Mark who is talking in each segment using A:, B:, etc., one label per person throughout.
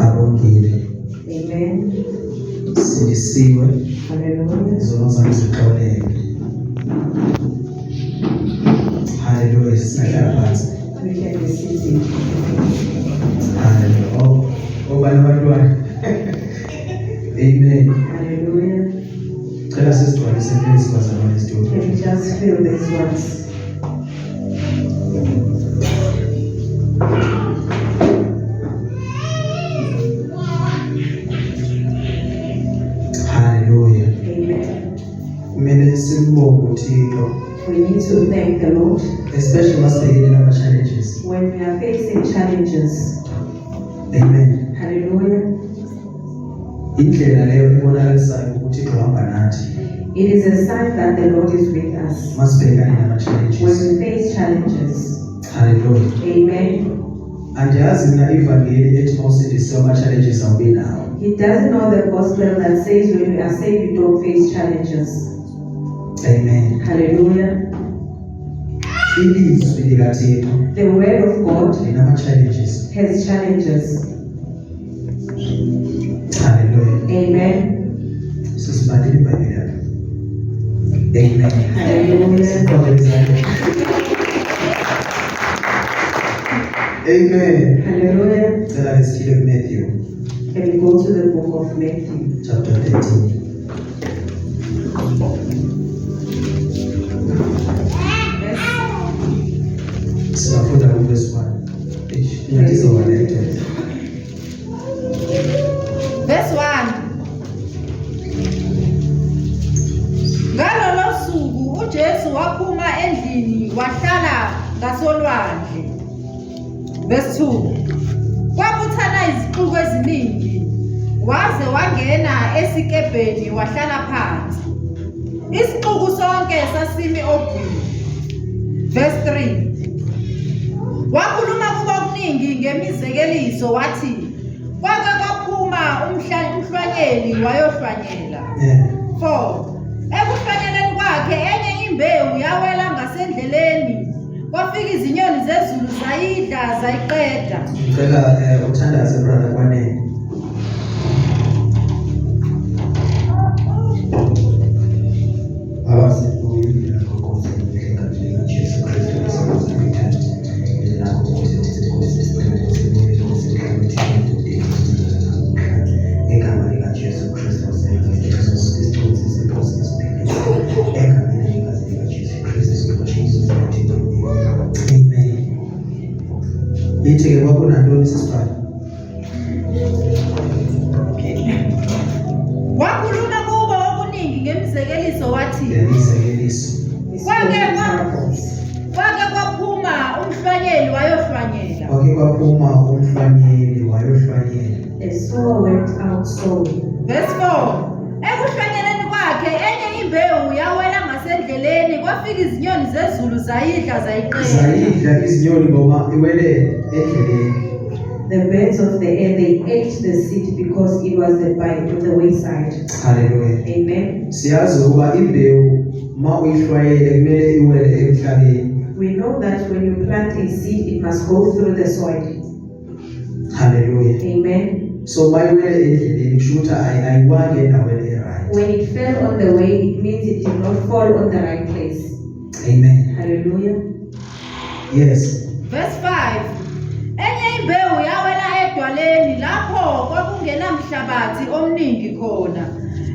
A: abongile.
B: Amen.
A: Silisiwe.
B: Hallelujah.
A: Izono zami zixoleke. Hallelujah. Sihlala phansi.
B: We can be seated.
A: Hallelujah. Obani abantwana. Amen.
B: Hallelujah.
A: Cela sizigcwalise please bazalwane isitulo.
B: Can we just feel these words?
A: Hallelujah.
B: Amen.
A: Kumele simbonge uThixo,
B: We need to thank the Lord
A: especially masibhekene nama challenges.
B: when we are facing challenges.
A: Amen.
B: Hallelujah.
A: Indlela leyo ibonakalisayo ukuthi uThixo uhamba nathi
B: It is a sign that the Lord is with us
A: masibhekane nama
B: when
A: challenges.
B: we face challenges.
A: Hallelujah.
B: Amen.
A: Andiyazi mina ivangeli ethi mawusindisiwe ama-challenges awubi nawo.
B: He doesn't know the gospel that says when you are saved, you don't face challenges.
A: Amen.
B: Hallelujah.
A: Ilizwi likaThixo
B: The word of God
A: linama-challenges.
B: has challenges.
A: Hallelujah.
B: Amen.
A: Sisibalile iBhayibheli yakho. Amen.
B: Hallelujah.
A: Sikhona izandla. Amen.
B: Hallelujah.
A: Cela lesithile kuMatthew
B: Can we go to the book of Matthew?
A: chapter 13. Singafunda kuverse 1. Ingathi izowalethwa.
C: Verse 1. Ngalolo suku uJesu waphuma endlini wahlala ngasolwandle. Verse 2. Kwabuthana izixuku eziningi waze wangena esikebheni wahlala phansi. Isixuku sonke sasimi ogwini. Verse 3. Wakhuluma kubo okuningi ngemizekeliso wathi kwake kwaphuma umhlwanyeli wayohlwanyela. 4. Ekuhlwanyeleni kwakhe enye imbewu yawela ngasendleleni kwafika izinyoni zezulu zayidla zayiqeda.
A: Ngicela uthandaze brother Kwanele. Yithi-ke kwakunantoni sisifana?
C: Wakhuluma kubo okuningi ngemizekeliso wathi
A: Ngemizekeliso.
C: kwake kwaphuma umhlwanyeli wayohlwanyela.
A: Kwake kwaphuma umhlwanyeli wayohlwanyela.
B: A sower went out sowing.
C: Verse 4. Ekuhlwanyeleni kwakhe enye imbewu yawela ngasendleleni kwafika izinyoni zezulu zayidla zayiqeda.
A: Zayidla izinyoni ngoba iwele endleleni.
B: The birds of the air, they ate the seed because it was on the wayside.
A: Hallelujah.
B: Amen.
A: Siyazi ukuba imbewu ma uyihlwayele kumele iwele emhlabeni.
B: We know that when you plant a seed, it must go through the soil.
A: Hallelujah.
B: Amen.
A: So ma iwele endleleni kusho ukuthi ayiwanga endaweni e-right.
B: When it fell on the way, it means it did not fall on the right place.
A: Amen.
B: Hallelujah.
A: Yes.
C: Verse 5. Enye imbewu yawela edwaleni lapho kwakungenamhlabathi omningi khona.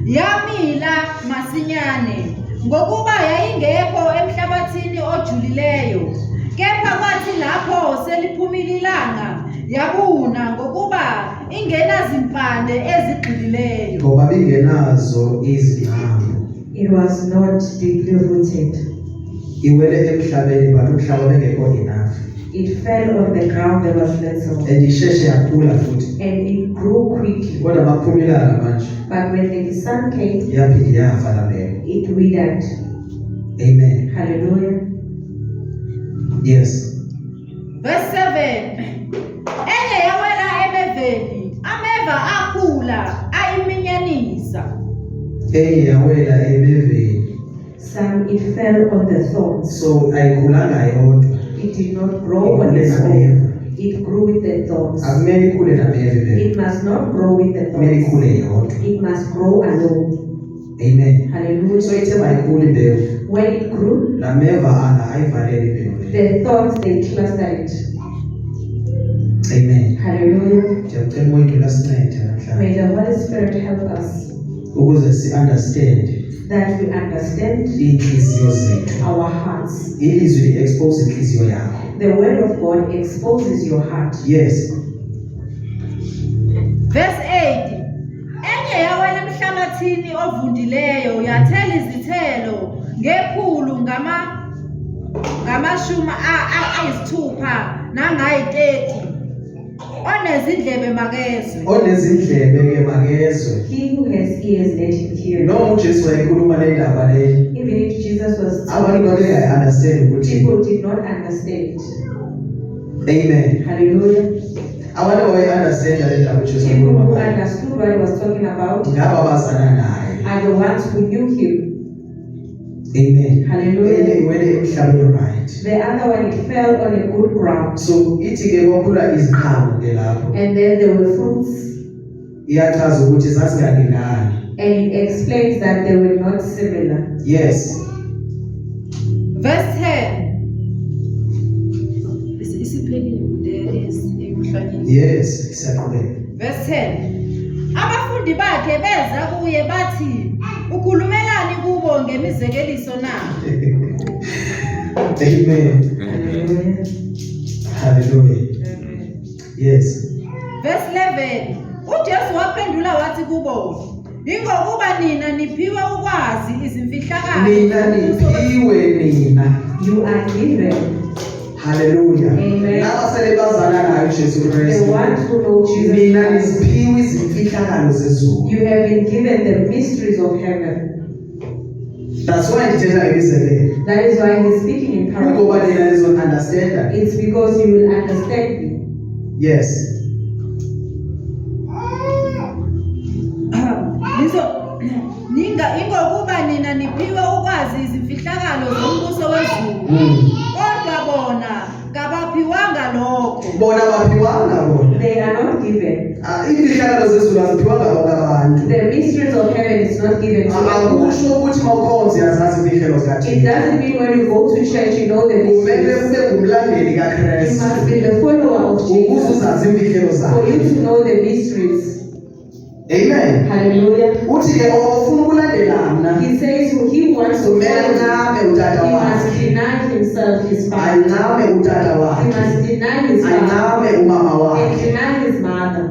C: Yamila masinyane ngokuba yayingekho emhlabathini ojulileyo. Kepha kwathi lapho seliphumile ilanga yabuna ngokuba ingenazimpande ezigxilileyo.
A: Ngoba bingenazo izihambo.
B: It was not deeply rooted.
A: Iwele emhlabeni but umhlaba bengekho enough.
B: It fell on the ground, there was little.
A: And isheshe yakhula futhi.
B: And it grew quickly.
A: Kodwa makuphuma ilanga manje.
B: But when the sun came,
A: Yaphinde yafa la mbewu.
B: it withered.
A: Amen.
B: Hallelujah.
A: Yes.
C: Verse 7. Enye yawela emeveni, ameva akhula ayiminyanisa.
A: Yawela emeveni.
B: Some it fell on the thorns.
A: So ayikhulanga yodwa.
B: It did not grow on its own. It grew with the thorns.
A: Akumele ikhule nameve.
B: It must not grow with the
A: Kumele
B: thorns.
A: ikhule yodwa.
B: It must grow alone.
A: Amen.
B: Hallelujah.
A: So ithe mayikhule imbewu.
B: When it grew,
A: Lameva ana ayivalele imbewu.
B: the thorns, they clustered it.
A: Amen.
B: Hallelujah.
A: Ndiyacela umoya wethu lasincede namhlanje
B: May the Holy Spirit help us
A: ukuze si-understand
B: that we understand
A: iinhliziyo zethu.
B: our hearts.
A: Ilizwi li-expose inhliziyo yakho.
B: The word of God exposes your heart.
A: Yes.
C: Verse 8. Enye yawela emhlabathini ovundileyo yathela izithelo ngekhulu ngamashumi ayisithupha nangayi-30. Onezindlebe makezwe.
A: Onezindlebe ke makezwe.
B: He who has ears, let him hear.
A: Noma uJesu wayekhuluma le ndaba le,
B: Even if Jesus was
A: abantu babengayi-understand ukuthi.
B: people did not understand.
A: Amen.
B: Hallelujah.
A: Abantu babeyi-understand le ndaba uJesu
B: People who
A: wayekhuluma ngayo.
B: understood what he was talking about
A: Ngaba bazana naye.
B: are the ones who knew him.
A: Amen.
B: Hallelujah.
A: Enye iwele emhlabeni right.
B: The other one, it fell on a good ground.
A: So ithi ke kwakhula iziqhamo ke lapho.
B: And then there were fruits.
A: Iyachaza ukuthi zasingalingani.
B: And it explains that they were not similar.
A: Yes.
C: Verse 10.
A: Yes, isaqhubeka.
C: Verse 10. Abafundi bakhe beza kuye bathi, "Ukhulumelani kubo ngemizekeliso na?"
A: Amen.
B: Hallelujah.
A: Hallelujah. Yes.
C: Verse 11. uJesu waphendula wathi kubo, "Ingokuba nina niphiwe ukwazi izimfihlakalo."
A: Nina niphiwe nina.
B: You are given.
A: Hallelujah.
B: Amen.
A: Nabasele bazana naye uJesu
B: The
A: Kristu.
B: ones who know Jesus
A: Nina
B: Christ.
A: niziphiwe izimfihlakalo zezulu.
B: You have been given the mysteries of heaven.
A: That's why ndithetha ngemizekelo.
B: That is why he's speaking in parables.
A: Kungoba nina nizo-understanda.
B: It's because you will understand me.
A: Yes.
C: Ingokuba nina niphiwe ukwazi izimfihlakalo zombuso wezulu. Kodwa bona kabaphiwanga lokho.
A: Bona baphiwanga bona.
B: They are not given.
A: Imfihlakalo zezulu aziphiwanga bonke abantu.
B: The mysteries of heaven is not given to everyone.
A: Akusho ukuthi mawukhonza uyazazi imfihlelo
B: It
A: zikaThixo.
B: doesn't mean when you go to church you know the
A: Kumele
B: mysteries.
A: ube ngumlandeli
B: You
A: kaKristu
B: must be the follower of
A: ukuze
B: Jesus
A: uzazi imfihlelo
B: for
A: zakhe.
B: you to know the mysteries.
A: Amen.
B: Hallelujah.
A: Uthi ke ofuna ukulandela mna
B: He says he wants to
A: kumele
B: follow.
A: ncame utata
B: He must
A: wakhe.
B: deny himself, his father.
A: Ancame utata
B: He
A: wakhe.
B: must deny his father
A: Ancame umama
B: and
A: wakhe.
B: deny his mother.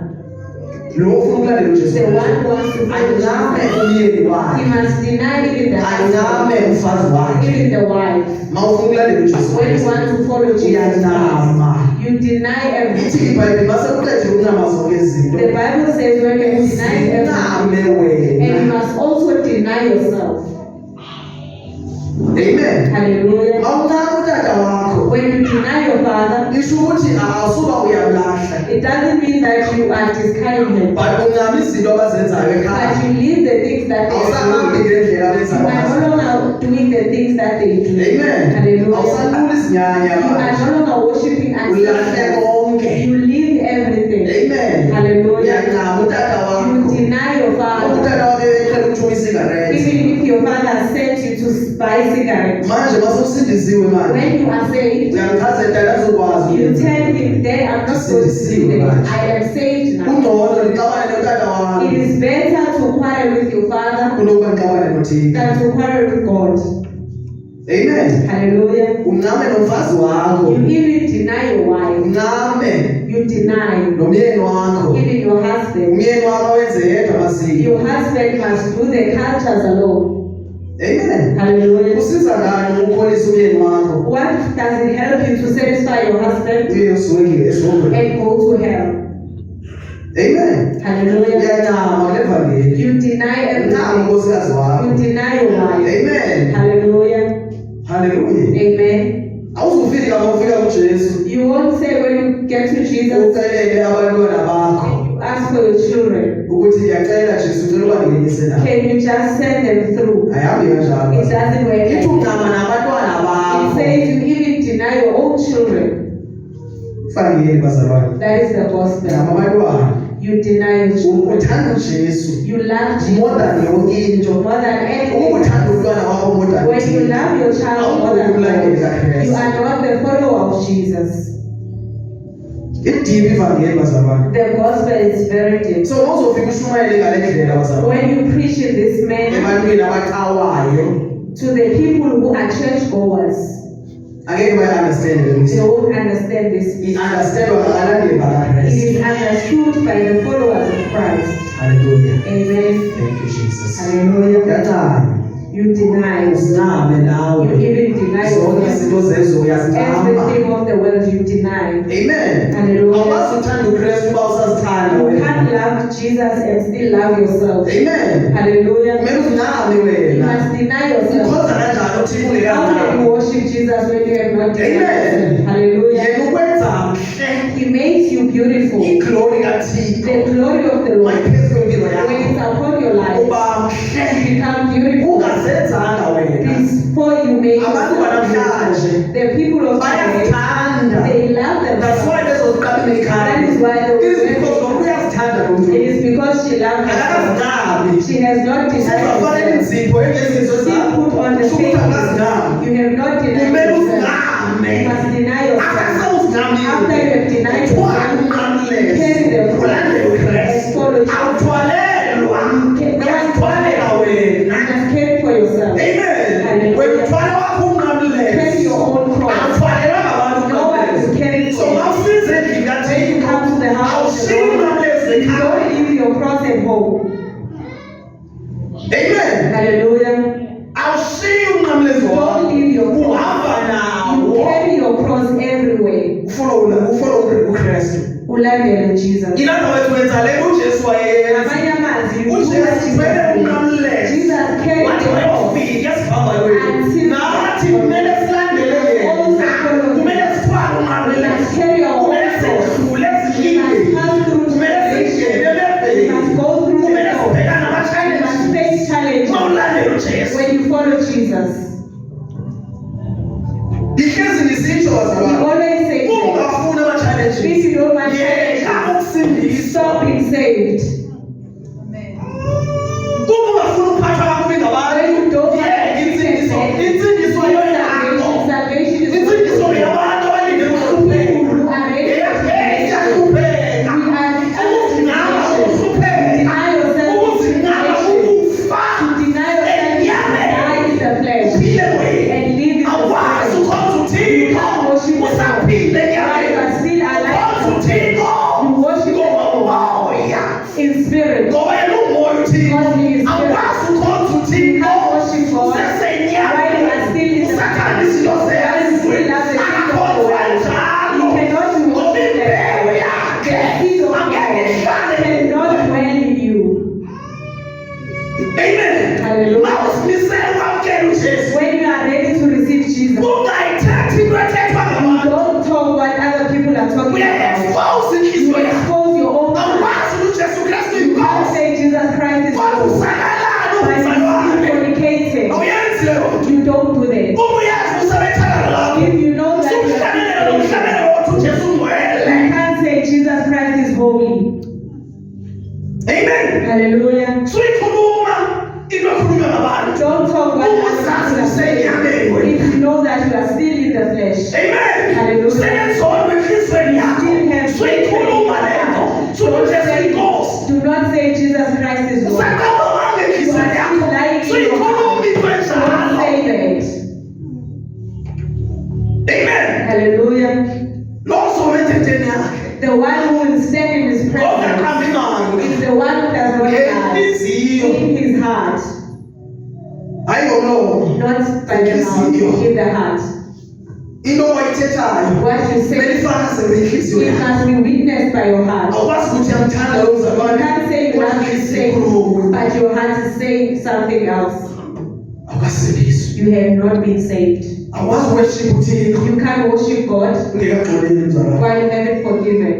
A: Lo ofuna ukulandela uJesu.
B: The one who wants to follow
A: Ancame
B: Jesus.
A: umyeni
B: He
A: wakhe.
B: must deny even the
A: Ancame
B: husband,
A: umfazi wakhe.
B: even the wife.
A: Mawufuna ukulandela uJesu
B: When you want to follow Jesus
A: uyancama.
B: Christ, you deny
A: Ithi
B: everything.
A: iBhayibheli masekuqedile ukunama zonke izinto.
B: The Bible says when you deny everything,
A: Ziname
B: and you
A: wena.
B: must also deny yourself.
A: Amen.
B: Hallelujah.
A: Mawuncama utata wakho.
B: When you deny your father,
A: Isho ukuthi awusuba uyamlahla.
B: it doesn't mean that you are discarding him,
A: But uncama izinto abazenzayo
B: but
A: ekhaya.
B: you leave the things that they
A: Awusahambi
B: are doing.
A: ngendlela abenza
B: You are
A: ngazo.
B: no longer doing the things that they do.
A: Amen.
B: Hallelujah.
A: Awusanquli izinyanya
B: You are
A: manje.
B: no longer worshiping
A: Ulahle
B: ancestors.
A: konke.
B: You leave everything.
A: Amen.
B: Hallelujah.
A: Uyancama utata
B: You
A: wakho.
B: deny your father.
A: Utata wakho eqhela ukuthuma isigarethi.
B: Even if your father sent you to buy cigarettes.
A: Manje masewusindisiwe manje.
B: When you are saved,
A: Uyamchaza tata azokwazi
B: you
A: ukwenza.
B: tell him, Dad, I'm not going to do that. I am saved now.
A: Kungcono nixabane notata
B: It
A: wakho
B: is better to quarrel with your father
A: kunokuba nixabane noThixo.
B: than to quarrel with God.
A: Amen.
B: Hallelujah.
A: Uncame nomfazi wakho.
B: You even deny your wife.
A: Uncame
B: You deny
A: nomyeni wakho.
B: even your husband.
A: Umyeni wakho wenze yedwa amasiko.
B: Your husband must do the cultures alone.
A: Amen.
B: Hallelujah.
A: Usiza ngani ukukholisa umyeni wakho?
B: What does it help you to satisfy your husband
A: Uye uswekile esongweni.
B: and go to hell?
A: Amen.
B: Hallelujah.
A: Uyancama ngevangeli.
B: You deny
A: Uncama
B: everything.
A: unkosikazi
B: You
A: wakho.
B: deny your wife.
A: Amen.
B: Hallelujah.
A: Hallelujah.
B: Amen.
A: Awuzufika mawufika kuJesu.
B: You won't say when you get to Jesus,
A: Ucelele abantwana bakho
B: you ask for your children.
A: ukuthi ngiyacela Jesu ngicela ubangenise nabo.
B: Can you just send them through?
A: Ayihambi kanjalo.
B: It doesn't work.
A: Ithi
B: It
A: uncama nabantwana bakho.
B: says you even deny your own children.
A: Ufangeli bazalwane.
B: That is the gospel.
A: Ngama abantwana.
B: You deny your children.
A: Uthanda uJesu.
B: You love
A: More than
B: Jesus
A: yonke into.
B: more than anything.
A: Ukuthanda umntwana wakho more than
B: When you love your child more than God, you are not the follower of Jesus.
A: Idibi ivangeli bazalwane.
B: The gospel is very deep.
A: So uzofika ushumayele ngale ndlela bazalwane.
B: When you preach in this manner
A: Ebantwini abacawayo.
B: to the people who are church goers,
A: Angeke bayi-understand le
B: they
A: nto.
B: won't understand this.
A: I-understandwa ngabalandeli
B: It
A: bakaKristu.
B: is understood by the followers of Christ.
A: Hallelujah.
B: Amen.
A: Thank you, Jesus.
B: Hallelujah.
A: Uyacanga.
B: You deny.
A: Uzinqame nawe.
B: You even deny
A: Zonke
B: yourself.
A: izinto zezo uyazincama.
B: Everything of the world you deny.
A: Amen.
B: Hallelujah.
A: Awukwazi uthanda uKristu uba usazithanda
B: You
A: wena.
B: can't love Jesus and still love yourself.
A: Amen.
B: Hallelujah.
A: Kumele uzinqame
B: You
A: wena.
B: must deny yourself.
A: Ukhonza kanjani uThixo
B: How can you
A: ungekanayo?
B: worship Jesus when you have not denied
A: Amen.
B: yourself? Hallelujah.
A: Yena ukwenza mhle.
B: He makes you beautiful.
A: I-glory kaThixo.
B: The glory of the Lord.
A: Mayiphezu kwempilo
B: When it's
A: yakho.
B: upon your life,
A: Uba
B: you
A: mhle.
B: become beautiful.
A: Ungazenzanga wena.
B: Before you make
A: Abantu
B: yourself
A: banamhlanje
B: beautiful. The people of today,
A: bayazithanda.
B: they love
A: That's why
B: themselves.
A: bezoziqabela ikhaya.
B: That is why
A: It is because lo muntu uyazithanda lo muntu.
B: it is because she loves herself.
A: Akakazinqabi.
B: She has not denied
A: Uzafanele
B: herself.
A: izipho ezinto
B: She
A: zakho.
B: put on the
A: Shukuthi
B: face.
A: akazinqabi.
B: You have not denied
A: Kumele
B: yourself.
A: uzinqame.
B: You must deny yourself.
A: Akasawuzinqamile.
B: After you have denied
A: Uthwale
B: yourself,
A: unqamlele.
B: carry the cross
A: Ulandele uKristu.
B: and follow Jesus.
A: Awuthwalelwa. Uyazithwalela wena.
B: You must care for yourself.
A: Amen.
B: Hallelujah.
A: Wena uthwale wakho unqamlele.
B: Carry your own cross.
A: Awuthwalelwa ngabantu
B: No one is
A: unqamlele.
B: carrying
A: So
B: for you.
A: mawusize endlini
B: When you
A: kaThixo,
B: come to the house of the
A: awushiyi
B: Lord,
A: unqamlele
B: you
A: ekhaya.
B: don't leave your cross at home.
A: Amen.
B: Hallelujah.
A: Awushiyi unqamlezi
B: Don't
A: wakho.
B: leave your cross.
A: Uhamba
B: You
A: nawo.
B: carry your cross everywhere.
A: Ufollow uKristu.
B: Ulandele Jesus.
A: Ilanda wethu wenza le uJesu wayenza.
B: Ngamanye amazwi, you do what
A: uJesu
B: Jesus
A: kumele
B: did.
A: unqamlele.
B: Jesus carried
A: Wathi
B: the cross.
A: wayofika esihamba kwethu.
B: Until-
A: Nathi kumele silandele yena. Kumele sithwale
B: We
A: unqamlele.
B: must carry our own
A: Kumele
B: cross.
A: sidlule
B: We must
A: ezindlini.
B: pass through
A: Kumele
B: tribulation.
A: singene
B: We must
A: lebheni.
B: go through the
A: Kumele
B: door.
A: sibhekane
B: We must
A: nama-challenges.
B: face challenges
A: Mawulandele uJesu.
B: when you follow Jesus.
A: Ihlezi ngisitsho
B: We
A: bazalwane.
B: always say
A: Uma
B: that
A: ungafuni ama-challenges,
B: if you don't want
A: yeka
B: challenges,
A: ukusindiswa.
B: stop being saved.
A: Uma ungafuni ukuphathwa kakubi ngabantu,
B: When you don't want
A: yeka insindiso.
B: salvation,
A: Insindiso yonakho.
B: salvation is
A: Insindiso yabantu abalinde ukuhlupheka.
B: people who are ready to
A: Iyahlupheka. Ukuzingama ukuhlupheka.
B: deny yourself
A: Ukuzingama ukufa.
B: to deny yourself to die in the flesh
A: Uphile wena.
B: and live in the
A: Awukwazi
B: spirit.
A: ukhonza uThixo. Usaphile
B: While you
A: enyameni.
B: are still alive,
A: Ukhonza uThixo.
B: you worship
A: Ngomoya.
B: in spirit.
A: Ngoba yena umoya uThixo.
B: God is
A: Awukwazi ukhonza
B: You
A: uThixo.
B: can't worship God while
A: Usesenyameni.
B: you are still in the
A: Usathanda izinto
B: While you
A: zezwe.
B: still have the things of the
A: Akakhonzwa
B: world.
A: njalo.
B: You cannot be
A: Ngoba
B: worshiped
A: imbewu
B: like
A: yakhe
B: the seed of
A: angeke ihlale.
B: God cannot dwell in you.
A: Amen.
B: Hallelujah.
A: Mawuzimisele ukwamukela uJesu.
B: When you are ready to receive Jesus,
A: Ungayithathi into ethethwa
B: you
A: ngabantu.
B: don't talk what other people are talking about.
A: Uya-expose inhliziyo
B: You
A: yakho.
B: expose your own heart.
A: Awukwazi ukuthi uJesu Kristu
B: You can't
A: inkosi.
B: say Jesus Christ is
A: Kodwa
B: Lord.
A: usakalani
B: But you
A: umzalwane.
B: fornicating.
A: Awuyenzi leyo nto.
B: You don't do that.
A: Uma uyazi usabethakala lapho.
B: If you know that you
A: Sukuhlabelele
B: are
A: umhlabelelo wothi uJesu ungcwele.
B: you can't say Jesus Christ is holy.
A: Amen.
B: Hallelujah.
A: Suyikhuluma into ekhulunywa ngabantu.
B: Don't talk what
A: Uma
B: other
A: usazi
B: people are
A: usenyameni
B: saying.
A: wena.
B: If you know that you are still in the flesh.
A: Amen.
B: Hallelujah.
A: Usenenzondo enhliziyweni yakho. Suyikhuluma lento. Suthi uJesu inkosi.
B: Do not say Jesus Christ is Lord.
A: Usaqabanga
B: You
A: enhliziyweni
B: are
A: yakho.
B: still lying in your
A: Suyikhuluma into
B: heart. Don't
A: enjalo.
B: say that.
A: Amen.
B: Hallelujah.
A: Lo ozowenza entweni yakhe.
B: The one who will stand in his presence
A: Ongaqambi ngalo.
B: is the one who does not lie
A: Ngenhliziyo.
B: in his heart,
A: Hayi ngomlomo.
B: not by the mouth, in the heart.
A: Into oyithethayo.
B: What you
A: Kumele
B: say,
A: ifakazwe ngenhliziyo
B: it
A: yakho.
B: must be witnessed by your heart.
A: Awukwazi ukuthi uyamthanda lo
B: You
A: mzalwane.
B: can't say you
A: Kodwa
B: love to
A: inhliziyo
B: say,
A: ikhuluma okunye.
B: but your heart is saying something else.
A: Awukasindiswa.
B: You have not been saved.
A: Awukwazi uworship uThixo.
B: You can't worship God
A: Ungekagxoleli mzalwane.
B: while you haven't forgiven.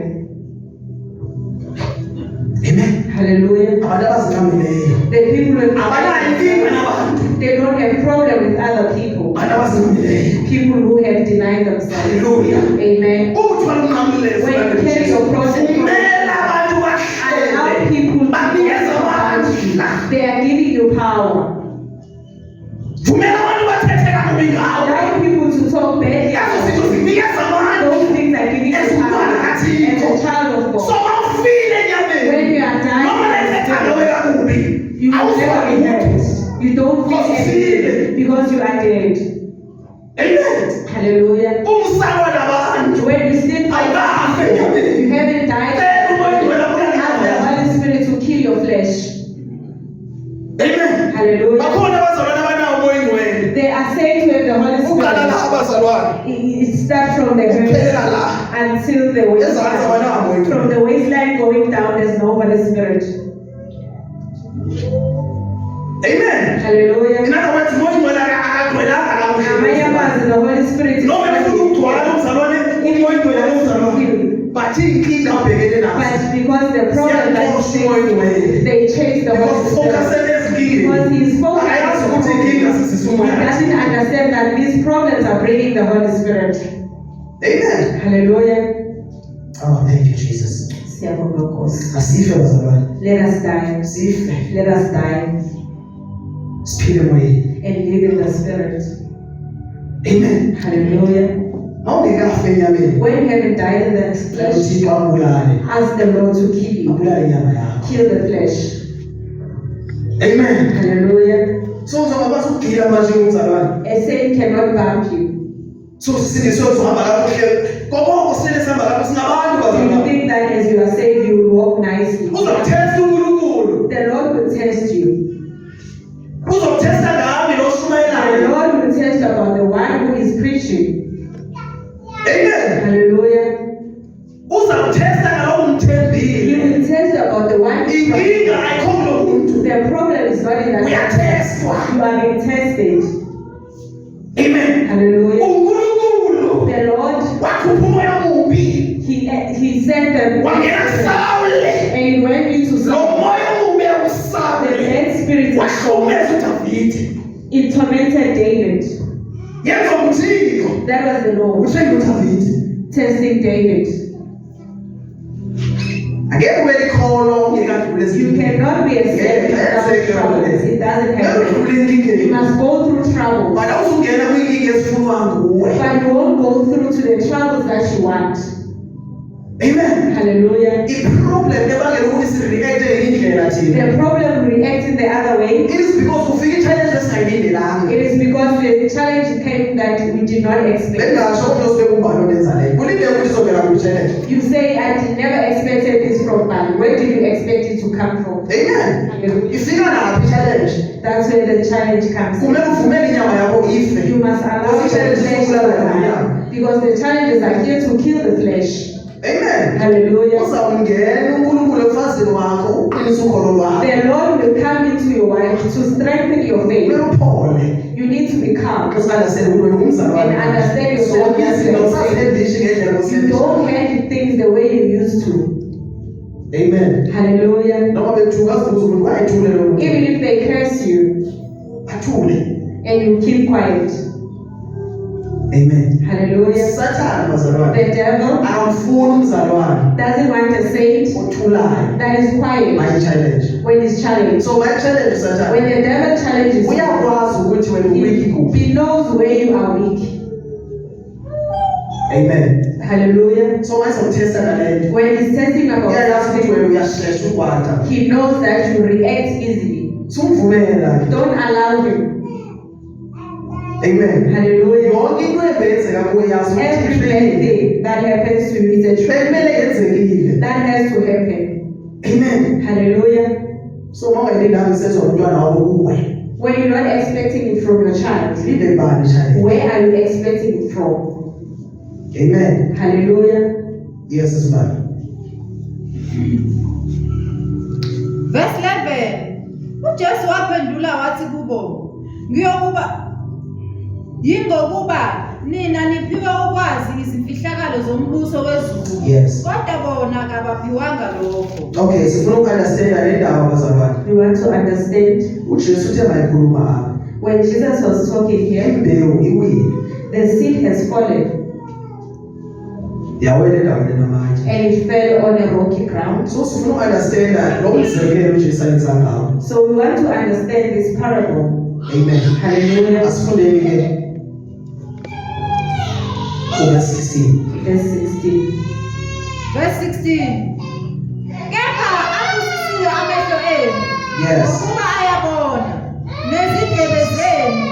A: Amen.
B: Hallelujah.
A: Abantu abazinqamileyo.
B: The people with
A: Abanayo inkinga nabantu.
B: they don't have problem with other people.
A: Abantu abazinqamileyo.
B: People who have denied themselves.
A: Hallelujah.
B: Amen.
A: Uma uthwala unqamulelo less
B: When you carry your cross,
A: vumela abantu
B: allow
A: bahlele
B: people to
A: banikeza amandla
B: they are giving you power.
A: vumela abantu bathethe kakubi ngawe
B: Allow people to talk badly
A: yazo
B: about
A: zinto
B: you.
A: zinikeza amandla
B: Those things are giving you power as a child of
A: so
B: God.
A: bawufile
B: When you
A: enyameni
B: are
A: noma nethetha
B: dying,
A: ngawe kakubi
B: you will never be hurt. You don't feel
A: Because
B: anything because you are dead.
A: amen
B: Hallelujah.
A: umsakwa nabantu
B: When you still fight,
A: awukafe enyameni
B: you haven't died.
A: cela umoya ogcwele abulale
B: Ask the
A: ngawe
B: Holy Spirit to kill your flesh.
A: amen
B: Hallelujah.
A: bakhona abazalwane abanawo umoya ogcwele
B: They are said to have the Holy
A: uqala la
B: Spirit.
A: abazalwane
B: It starts from the
A: uphelela
B: head
A: la
B: until the
A: ezansi
B: waistline.
A: abanawo umoya
B: From
A: ogcwele
B: the waistline going down, there's no Holy Spirit.
A: amen
B: Hallelujah.
A: in other words umoya ogcwele akagcwelanga la
B: Amanye amazwi, the Holy Spirit is
A: noma befuna ukugcwala umzalwane umoya ogcwele umzalwane but inkinga ubhekene nazo
B: but because the problem that is facing, they chase the Holy
A: because focus
B: Spirit.
A: ezinkingeni
B: Because he is focused
A: akayazi
B: on
A: ukuthi inkinga sisisa
B: he
A: umoya
B: doesn't understand that these problems are bringing the Holy Spirit.
A: amen
B: Hallelujah.
A: oh thank you Jesus
B: Siyabonga Nkosi.
A: asife bazalwane
B: Let us die.
A: sife
B: Let us die
A: siphile emoyeni
B: and live in the Spirit.
A: amen
B: Hallelujah.
A: mawungekafe enyameni
B: When you haven't died in that flesh,
A: uthixo abulale
B: ask the Lord to kill you.
A: abulale inyama yakho
B: Kill the flesh.
A: amen
B: Hallelujah.
A: so uzongakwazi ukugila manje umzalwane
B: A Satan cannot bump you.
A: so sisindiswe sohamba kakuhle kobonke sile sihamba kakuhle sinabantu
B: So you
A: bazalwane
B: think that as you are saved, you will walk nicely.
A: uzamthesta uNkulunkulu
B: The Lord will test you.
A: uzomthesta ngami lo
B: The
A: oshumayelayo
B: Lord will test about the one who is preaching.
A: amen
B: Hallelujah.
A: uzamthesta ngalo
B: He
A: umthembile
B: will test about the one who is
A: inkinga ayikho kulo muntu
B: The problem is not in that
A: uyathestwa
B: you are being tested.
A: amen
B: Hallelujah.
A: uNkulunkulu
B: The Lord,
A: wakhupha umoya mubi
B: He sent them
A: wangena Sawule
B: and He went into
A: lo
B: Saul.
A: moya mubi
B: The
A: awusawule
B: bad spirit of Saul,
A: wahlukumeza uDavide
B: it tormented David.
A: yenza uthixo
B: That was the Lord
A: uthenge uDavide
B: testing David.
A: angeke ube likholo ungekadlule
B: You
A: ezinkingeni
B: cannot be a saint without troubles. It doesn't happen.
A: ngeke udlule
B: You
A: enkingeni
B: must go through troubles.
A: but awuzungena kwinkinga ezifunwa nguwe
B: But you won't go through to the troubles that you want.
A: amen
B: Hallelujah.
A: iproblem ebangela ukuthi sireacte ngendlela thina
B: The problem reacting the other way,
A: it is because ufika i-challenge esingayilindelanga
B: it is because the challenge came that we did not expect.
A: bengasho ukuthi osibeka umbani onenza leyo kulindele ukuthi izovela kwi-challenge
B: You say, I never expected this from man. Where did you expect it to come from?
A: amen
B: Hallelujah.
A: ifika naphi i-challenge
B: That's where the challenge comes in.
A: kumele uvumele inyama yakho ife
B: You must allow the
A: Because
B: flesh to die. Because the challenges are here to kill the flesh.
A: amen
B: Hallelujah.
A: uzawungena uNkulunkulu emfazini wakho uqinise ukholo lwakho
B: The Lord will come into your life to strengthen your faith.
A: kumele uphole
B: You need to be calm.
A: because understand ukuthi wena ungumzalwane
B: And understand
A: so
B: yourself as
A: izinto
B: you are
A: usazendishi ngendlela
B: You
A: osendisha
B: don't handle things the way you used to.
A: amen
B: Hallelujah.
A: noma bethuka sibuza ukuthi kwayithule lo muntu
B: Even if they curse you
A: athule
B: and you keep quiet.
A: amen
B: Hallelujah.
A: sathane bazalwane
B: The devil
A: akamfuni umzalwane
B: doesn't want a saint
A: othulayo
B: that is quiet
A: mayi-challenge
B: when he's challenged.
A: so mayi-challenge sathane
B: When the devil challenges you,
A: uyakwazi ukuthi wena uwiki kuphi
B: he knows where you are weak.
A: amen
B: Hallelujah.
A: so manje uthesta ngalento
B: When he's testing about
A: uyayazi ukuthi
B: something,
A: wena uyashesha ukwata
B: he knows that you react easily.
A: sumvumela
B: Don't allow him.
A: amen
B: Hallelujah.
A: yonke into eyenzeka kuwe yazi
B: Every
A: ukuthi
B: bad thing that happens to you is a trap
A: kumele yenzekile
B: that has to happen.
A: amen
B: Hallelujah.
A: so mawungayilindanga isezwa umntwana wabo kuwe
B: When you're not expecting it from your child,
A: linde bani challenge
B: where are you expecting it from?
A: amen
B: Hallelujah.
A: yes sibani
C: Verse 11. uJesu waphendula wathi kubo, ngiyokuba yingokuba nina niphiwe ukwazi izimfihlakalo zombuso wezulu.
A: Yes.
C: Kodwa bona kabaphiwanga lokho.
A: okay sifuna ukunderstanda le ndawo bazalwane
B: We want to understand
A: ujesu uthe mayikhuluma apha
B: when Jesus was talking here,
A: imbewu iwile
B: the seed has fallen.
A: yawela endaweni enamatshe.
B: and it fell on a rocky ground.
A: So sifuna ukunderstanda lo mzekelo uJesu ayenza ngawo.
B: So we want to understand this parable.
A: Amen.
B: Hallelujah.
A: Asifundeni ke verse 16.
B: Verse 16.
C: Verse 16. Kepha abusisiwe amehlo enu
A: Yes.
C: ukuba ayabona, nezindlebe zenu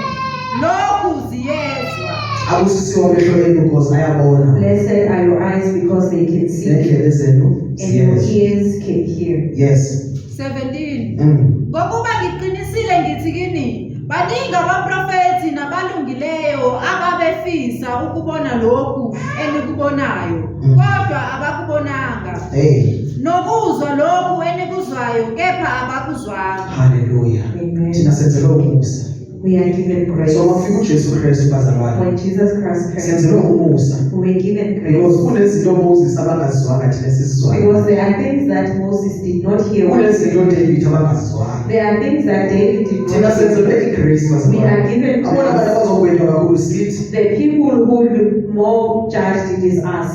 C: lokhu ziyezwa.
A: Abusisiwe amehlo enu because ayabona.
B: Blessed are your eyes because they can see,
A: Nendlebe zenu
B: and your
A: ziyezwa.
B: ears can hear.
A: Yes.
C: 17.
A: Mm.
C: Ngokuba ngiqinisile ngithi kini, baningi abaprofethi nabalungileyo ababefisa ukubona lokhu enikubonayo, kodwa abakubonanga.
A: Hey.
C: Nokuzwa lokhu enikuzwayo, kepha abakuzwanga.
A: Hallelujah.
B: Amen.
A: Thina senzelwe umusa.
B: We are given grace.
A: So mafika uJesu Kristu bazalwane.
B: When Jesus Christ came,
A: Senzelwe umusa.
B: we were given
A: Because
B: grace.
A: kunezinto Moses abangazizwanga thina sisizwayo.
B: Because there are things that Moses did not hear.
A: Kunezinto David abangazizwanga.
B: There are things that David did
A: Thina
B: not hear.
A: senzelwe igrace
B: We are
A: bazalwane.
B: given
A: Abona abantu
B: grace.
A: abazogwenywa kakhulu sithi
B: The people who look more judged, it is us.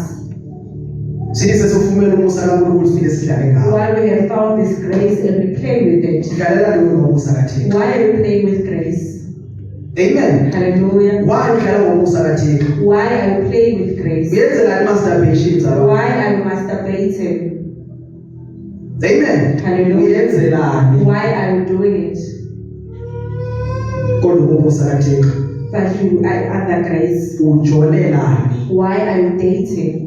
A: sithi sesifumene umusa kaNkulunkulu siphinde sidlale ngawo.
B: While we have found this grace and we play with it.
A: Sidlalela lelo ngomusa kaThixo.
B: Why are we playing with grace?
A: Amen.
B: Hallelujah.
A: Why udlala ngomusa kaThixo?
B: Why are we playing with grace?
A: Uyenzela i-masturbation zalwa.
B: Why are we masturbating?
A: Amen.
B: Hallelujah.
A: Uyenzelani?
B: Why are we doing it?
A: Kodwa ngomusa kaThixo.
B: But you are under grace.
A: Ujonelani?
B: Why are you dating?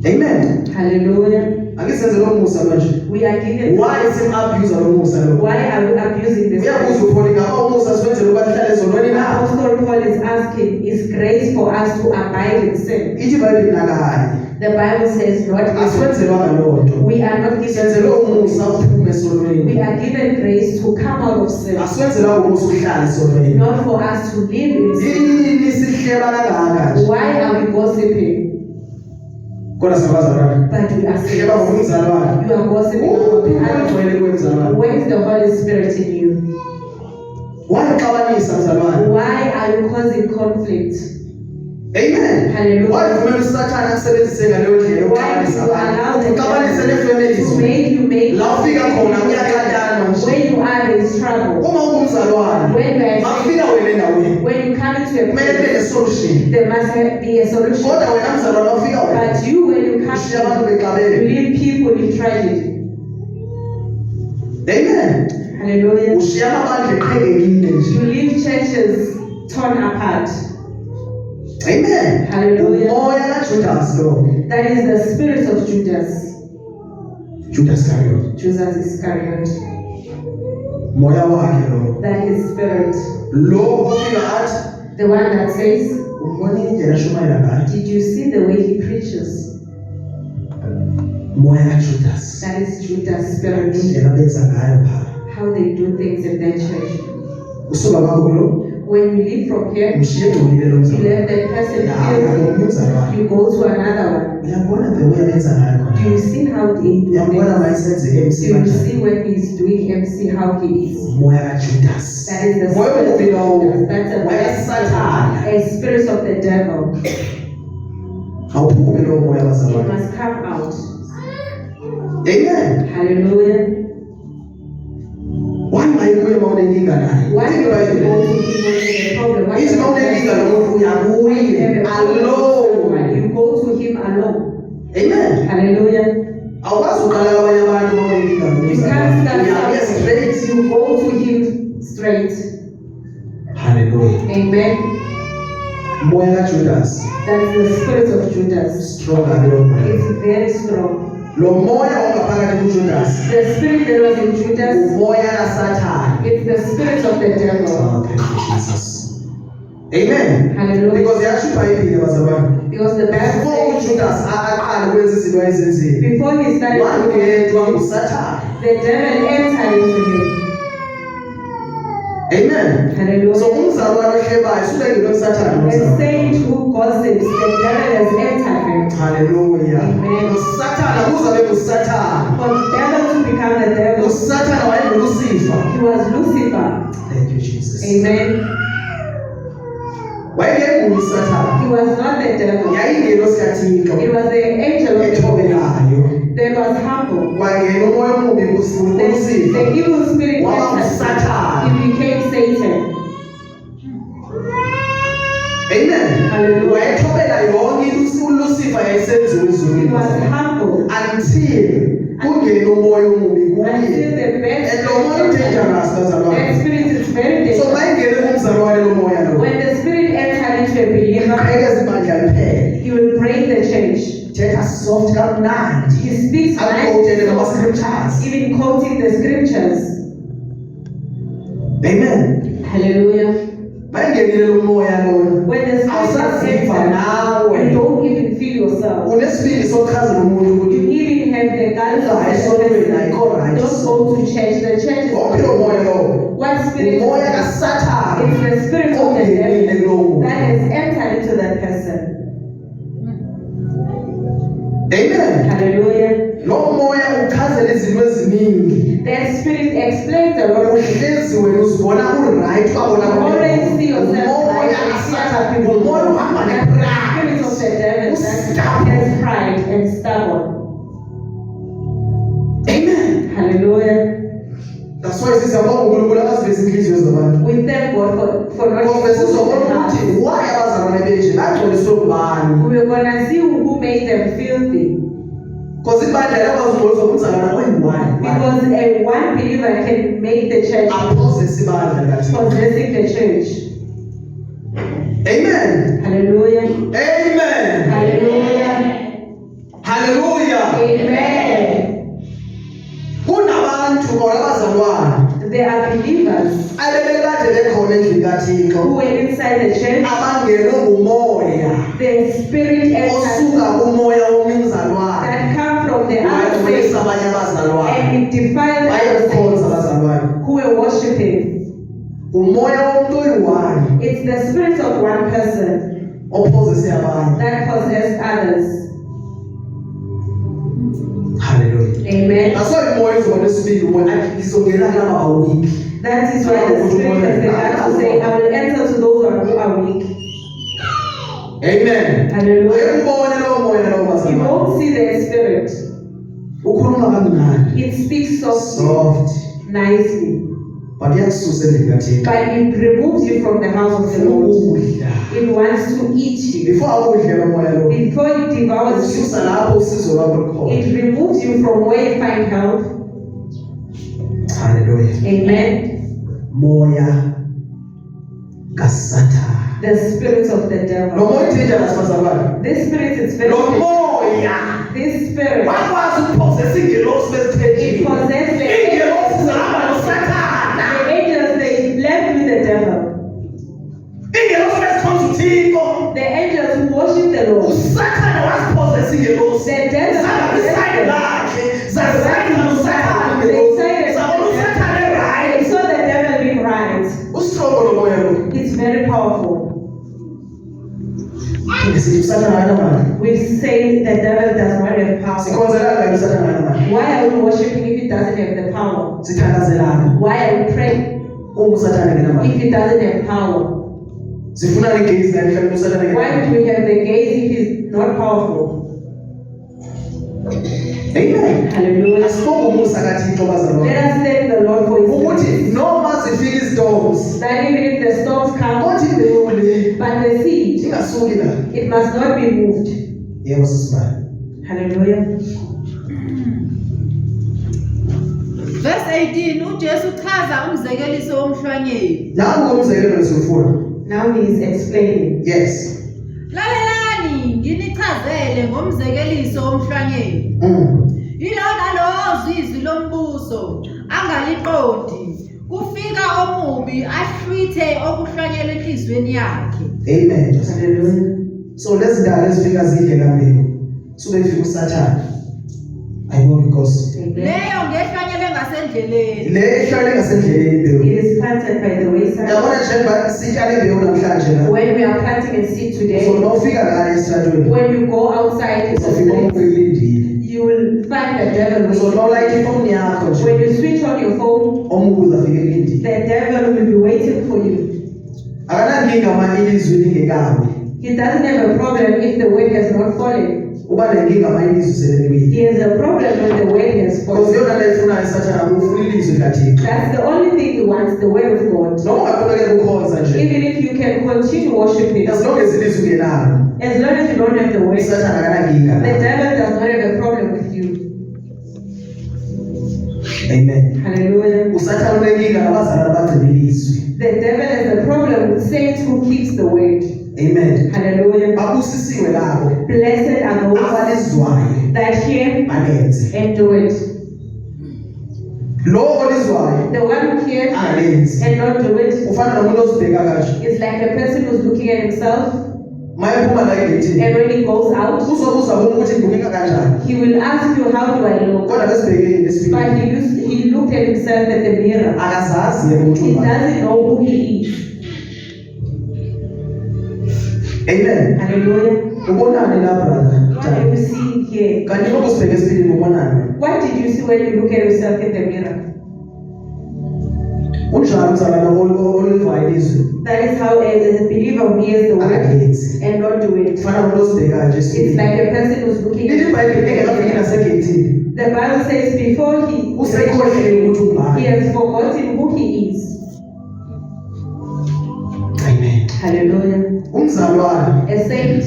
A: Amen.
B: Hallelujah.
A: Akisenze lo musa manje.
B: We are given.
A: Why is it abuse lo musa lo?
B: Why are we abusing this
A: Uyabuza
B: grace?
A: upholi ngaba umusa siwenzele ukuthi hlale ezonweni na?
B: Apostle Paul is asking, is grace for us to abide in sin?
A: Ithi iBhayibheli nakanye.
B: The Bible says not.
A: Asiwenzelwanga loo
B: We are not given.
A: senzelwe umusa uphume esonweni.
B: We are given grace to come out of sin,
A: Asiwenzelwanga umusa uhlale esonweni.
B: not for us to live in sin.
A: Yini sihleba kangaka nje?
B: Why are we gossiping?
A: Kodwa sabazalwane.
B: But we are
A: Sihleba ngomzalwane.
B: You are gossiping about
A: Uphi
B: the other.
A: ugcwele kwenzalwane?
B: Where is the Holy Spirit in you?
A: Wayaxabanisa mzalwane.
B: Why are you causing conflict?
A: Amen.
B: Hallelujah.
A: Wayivumela uSathane akusebenzise ngaleyo ndlela
B: Why do
A: yokuxabanisa
B: you
A: abantu.
B: allow the
A: Uxabanise nefamilies.
B: to make
A: La ufika khona kuyaxatyanwa nje.
B: where you are there is trouble.
A: Uma ungumzalwane,
B: When you are
A: mafika wena endaweni.
B: when you come into a
A: Kumele kube
B: place,
A: ne-solution.
B: there must be a solution.
A: Kodwa wena mzalwane mafika wena.
B: But you, when you come,
A: Ushiya abantu
B: you
A: bexabene.
B: leave people in tragedy.
A: Amen.
B: Hallelujah.
A: Ushiya amabandla eqhekekile nje.
B: You leave churches torn apart.
A: Amen.
B: Hallelujah.
A: Umoya kaJudas lo.
B: That is the spirit of Judas.
A: Judas Iscariot.
B: Judas Iscariot.
A: Moya wakhe lo.
B: That is spirit.
A: Lo ufika athi
B: The one that says,
A: umbona indlela ashumayela ngayo.
B: did you see the way he preaches?
A: Moya kaJudas.
B: That is Judas' spirit.
A: Indlela abenza ngayo pha.
B: How they do things in their church.
A: Usuka kakhulu
B: When you leave from here,
A: umshiye egcolile lo
B: you
A: mzalwane.
B: let that person
A: Ya,
B: feel,
A: umzalwane.
B: you go to another one.
A: Uyabona the way abenza ngayo
B: Do
A: khona.
B: you see how they do
A: Uyabona
B: things?
A: mayisenze
B: Do
A: MC
B: you
A: kanjani.
B: see when he's doing MC how he is?
A: Moya kaJudas.
B: That is the
A: Moya
B: spirit
A: omubi
B: of
A: lowo.
B: Judas. That's a
A: Moya
B: bad
A: kaSathane.
B: spirit. A spirit of the devil.
A: Awuphume lowo moya
B: It
A: bazalwane.
B: must come out.
A: Amen.
B: Hallelujah.
A: Why ungayikuye uma unenkinga naye?
B: Why do
A: Ithi
B: you go to
A: iBhayibheli.
B: him when the problem? Why
A: Ithi uma unenkinga nomuntu uyakuye alone.
B: You go to him alone.
A: Amen.
B: Hallelujah.
A: Awukwazi uqala kwabanye abantu uma unenkinga
B: You
A: nomuntu.
B: can't stand
A: Uyakuye
B: up.
A: straight.
B: You go to him straight.
A: Hallelujah.
B: Amen.
A: Moya kaJudas.
B: That's the spirit of Judas.
A: Strong kulo moya.
B: It's very strong.
A: Lo moya ongaphakathi kuJudas.
B: The spirit that was in Judas,
A: Umoya kaSathane.
B: it's the spirit of the devil.
A: Oh, thank you, Jesus. Amen.
B: Hallelujah.
A: Because yasho iBhayibheli bazalwane.
B: Because the Bible
A: Before
B: says,
A: uJudas aqala ukwenza izinto ayezenzile.
B: before he started,
A: Wangethwa nguSathane.
B: the devil entered into him.
A: Amen.
B: Hallelujah.
A: So umzalwane ohlebayo usubengene kuSathane
B: The
A: umzalwane.
B: saint who gossips, the devil has entered him.
A: Hallelujah.
B: Amen.
A: USathane kuzabe nguSathane.
B: For the devil to become the devil,
A: USathane wayenguLucifer.
B: he was Lucifer.
A: Thank you, Jesus.
B: Amen.
A: wayengengulu uSathane,
B: He was not the devil.
A: yayingelo sikaThixo
B: It was the angel of the Lord
A: ethobelayo.
B: that was humble.
A: Kwangena umoya omubi
B: The
A: kuSifa,
B: evil spirit
A: waba
B: entered.
A: uSathane.
B: He became Satan.
A: Amen.
B: Hallelujah.
A: Wayethobela yonke into uLucifer yayisenziwe
B: He was
A: ezulwini
B: humble
A: until kungena umoya omubi
B: until
A: kuye.
B: the best
A: And lo moya udangerous
B: that
A: bazalwane.
B: spirit is very
A: So
B: dangerous.
A: mayingene kumzalwane lo moya lo.
B: When the spirit enters into a believer,
A: Qhekeza ibandla liphele.
B: he will break the church.
A: Thetha soft kamnandi.
B: He speaks
A: Akutshele nama
B: nice,
A: scriptures.
B: even quoting the scriptures.
A: Amen.
B: Hallelujah.
A: Mayingenile lo moya lo.
B: When the spirit
A: Awusaziva
B: enters, you
A: nawe.
B: don't even feel yourself.
A: Unesibindi sokuchazela umuntu
B: You
A: ukuthi
B: even have the guidance of
A: Hayi,
B: the
A: esonweni,
B: person.
A: ayikho right.
B: Don't go to church. The church
A: wonke
B: is
A: lo moya lo.
B: what spirit?
A: Umoya kaSathane.
B: It's the spirit of the
A: ongenile
B: devil
A: kulowo muntu.
B: that has entered into that person.
A: Amen.
B: Hallelujah.
A: Lo moya uchazela izinto eziningi.
B: That spirit explains a lot of things.
A: Uhlezi wena uzibona uright, babona
B: You always see yourself
A: umoya
B: right and see other
A: kaSathane.
B: people.
A: Umoya uhamba
B: That spirit of
A: nepride.
B: the devil that has pride and stubborn.
A: Amen.
B: Hallelujah.
A: That's why sisabonga uNkulunkulu akaziveza inhliziyo zabantu.
B: We thank God for not
A: Ngoba sizobona
B: exposing
A: ukuthi
B: us.
A: why abazalwane benje bagcoliswe kubani.
B: We're gonna see who made them filthy.
A: Because ibandla lakwazi ukungcoliswa kumzalwane oyi-1.
B: Because a one believer can make the church
A: Aphosesa ibandla kaThixo.
B: possessing the church.
A: Amen.
B: Hallelujah.
A: Amen.
B: Hallelujah.
A: Hallelujah.
B: Amen.
A: Kunabantu or abazalwane
B: There are believers
A: abebekade bekhona endlini kaThixo
B: who were inside the church.
A: abangenwe ngumoya
B: The spirit entered
A: osuka kumoya womzalwane
B: that come from the
A: wayekholisa
B: outside
A: abanye abazalwane
B: and it defiled
A: bayekhonza
B: others
A: abazalwane.
B: who were worshiping.
A: Umoya womuntu oyi-1
B: It's the spirit of one person
A: ophosese abanye.
B: that possessed others.
A: Hallelujah.
B: Amen.
A: Asoyimoya izona esibili umoya ngizongena kulaba bawiki.
B: That is why the spirit has begun to say, I will enter to those who are weak.
A: Amen.
B: Hallelujah.
A: Ayekubone lowo moya lowo
B: You
A: bazalwane.
B: won't see the spirit.
A: Ukhuluma kamnandi.
B: It speaks softly,
A: Soft.
B: nicely,
A: But iyakususa endlini kaThixo.
B: but it removes you from the house of the Lord.
A: Ukudla.
B: It wants to eat you.
A: Before akudle lo moya lo.
B: Before it devours you,
A: Ususa lapho usizo lwakho lukhona.
B: it removes you from where you find help.
A: Hallelujah.
B: Amen.
A: Moya kaSathane.
B: The spirit of the
A: Lo
B: devil.
A: moya dangerous bazalwane.
B: This spirit is very
A: Lo
B: dangerous.
A: moya
B: This spirit,
A: wakwazi ukuphosesa ingelosi
B: it
A: bezithethile.
B: possessed the
A: Ingelosi zihamba
B: angels.
A: noSathane.
B: The angels, they left with the devil.
A: Ingelosi bezikhonza uThixo.
B: The angels who worship the Lord.
A: uSathane wasiphosesa ingelosi.
B: The devil
A: Zaba kwisayini
B: possessed them.
A: lakhe. Zazayina noSathane ingelosi. Sabona uSathane
B: They
A: right.
B: saw the devil being right.
A: Ustrong lo moya lo.
B: It's very powerful.
A: Ngisithi uSathane akanayo.
B: We say the devil does not have power.
A: Sikhonzelana kanti uSathane akanayo.
B: Why are we worshiping if it doesn't have the power?
A: Sithandazelana.
B: Why are we praying
A: Uma uSathane ngenamandla.
B: if it doesn't have power?
A: Sifuna igezi kanti mhlawumbe uSathane
B: Why
A: ngenamandla.
B: would we have the gaze if it's not powerful?
A: Amen.
B: Hallelujah.
A: Asibonge umusa kaThixo
B: Let
A: bazalwane.
B: us thank the Lord for His
A: Ukuthi
B: goodness.
A: noma zifika izidongo,
B: That even if the storms come,
A: kothi imbewu le
B: but the seed,
A: ingasuki la.
B: it must not be moved.
A: Yebo sisibani.
B: Hallelujah.
C: Verse 18 uJesu uchaza umzekeliso womhlwanyeli.
A: Nangu umzekelo esifuna.
B: Now He is explaining.
A: Yes.
C: Lalelani nginichazele ngomzekeliso womhlwanyeli. Yilo nalo izwi lombuso angaliqondi kufika omubi ahlwithe okuhlwanyelwe enhlizweni yakhe.
A: Amen.
B: Hallelujah.
A: So lezi ndaba ezifika zidle kambewu. Sube ifika uSathane. Ayibonge Nkosi.
B: Amen.
C: Leyo ngehlwanyelwe ngasendleleni.
A: Le ihlale ngasendleleni imbewu.
B: It is planted by the wayside.
A: Yabona njengoba sitshale imbewu namhlanje la.
B: When we are planting a seed
A: So
B: today,
A: nawufika la esitratweni.
B: when you go outside in the
A: Uzofika
B: place,
A: umkhwelindile.
B: you will find the devil
A: So
B: waiting.
A: nawulayitha ifoni yakho nje.
B: When you switch on your phone,
A: Omubi uzafika elindile.
B: the devil will be waiting for you.
A: Akanankinga nenkinga ilizwi lingekawi.
B: He doesn't have a problem if the word has not fallen.
A: Uba nenkinga ilizwi seleliwile.
B: He has a problem when the word has
A: Because
B: fallen.
A: yona le ifuna isathana ufuna ilizwi likaThixo.
B: That's the only thing he wants, the word of God.
A: Noma ungaqhubeka ukukhonza nje.
B: Even if you can continue worshiping,
A: As long as ilizwi ungenalo,
B: as long as you don't have the word,
A: isathana akanankinga.
B: the devil does not have a problem with you.
A: Amen.
B: Hallelujah.
A: Usathana unenkinga nabazalwane bagcina ilizwi.
B: The devil has a problem with saints who keeps the word.
A: Amen.
B: Hallelujah.
A: Babusisiwe labo
B: Blessed are those
A: abalizwayo
B: that hear
A: balenze.
B: and do it.
A: Lo olizwayo
B: The one who hears
A: angalenzi.
B: and not do it
A: Ufana nomuntu ozibheka kanje.
B: is like a person who's looking at himself,
A: Mayephuma la egethini.
B: and when he goes out,
A: Uzobuza bona ukuthi ngibukeka kanjani.
B: he will ask you, how do I look?
A: Kodwa besibhekeni
B: But
A: lesibili.
B: he looked at himself at the mirror.
A: Akazazi yena
B: He
A: ukuthi
B: doesn't know who he is.
A: Amen.
B: Hallelujah.
A: Ubonani la brother?
B: What are you seeing here?
A: Kanti lokho sibheke esibili ubonani.
B: What did you see when you look at yourself in the mirror?
A: Unjalo umzalwane olizwayo ilizwi.
B: That is how a believer who hears the word
A: Akalenzi.
B: and not do it.
A: Ufana nomuntu ozibheka nje
B: It's
A: esibili.
B: like a person who's looking
A: Lithi iBhayibheli engekafiki
B: at
A: nasegethini.
B: the Bible says before he
A: Usekhohlele ukuthi ungubani.
B: he has forgotten who he is.
A: Amen.
B: Hallelujah.
A: Umzalwane
B: A saint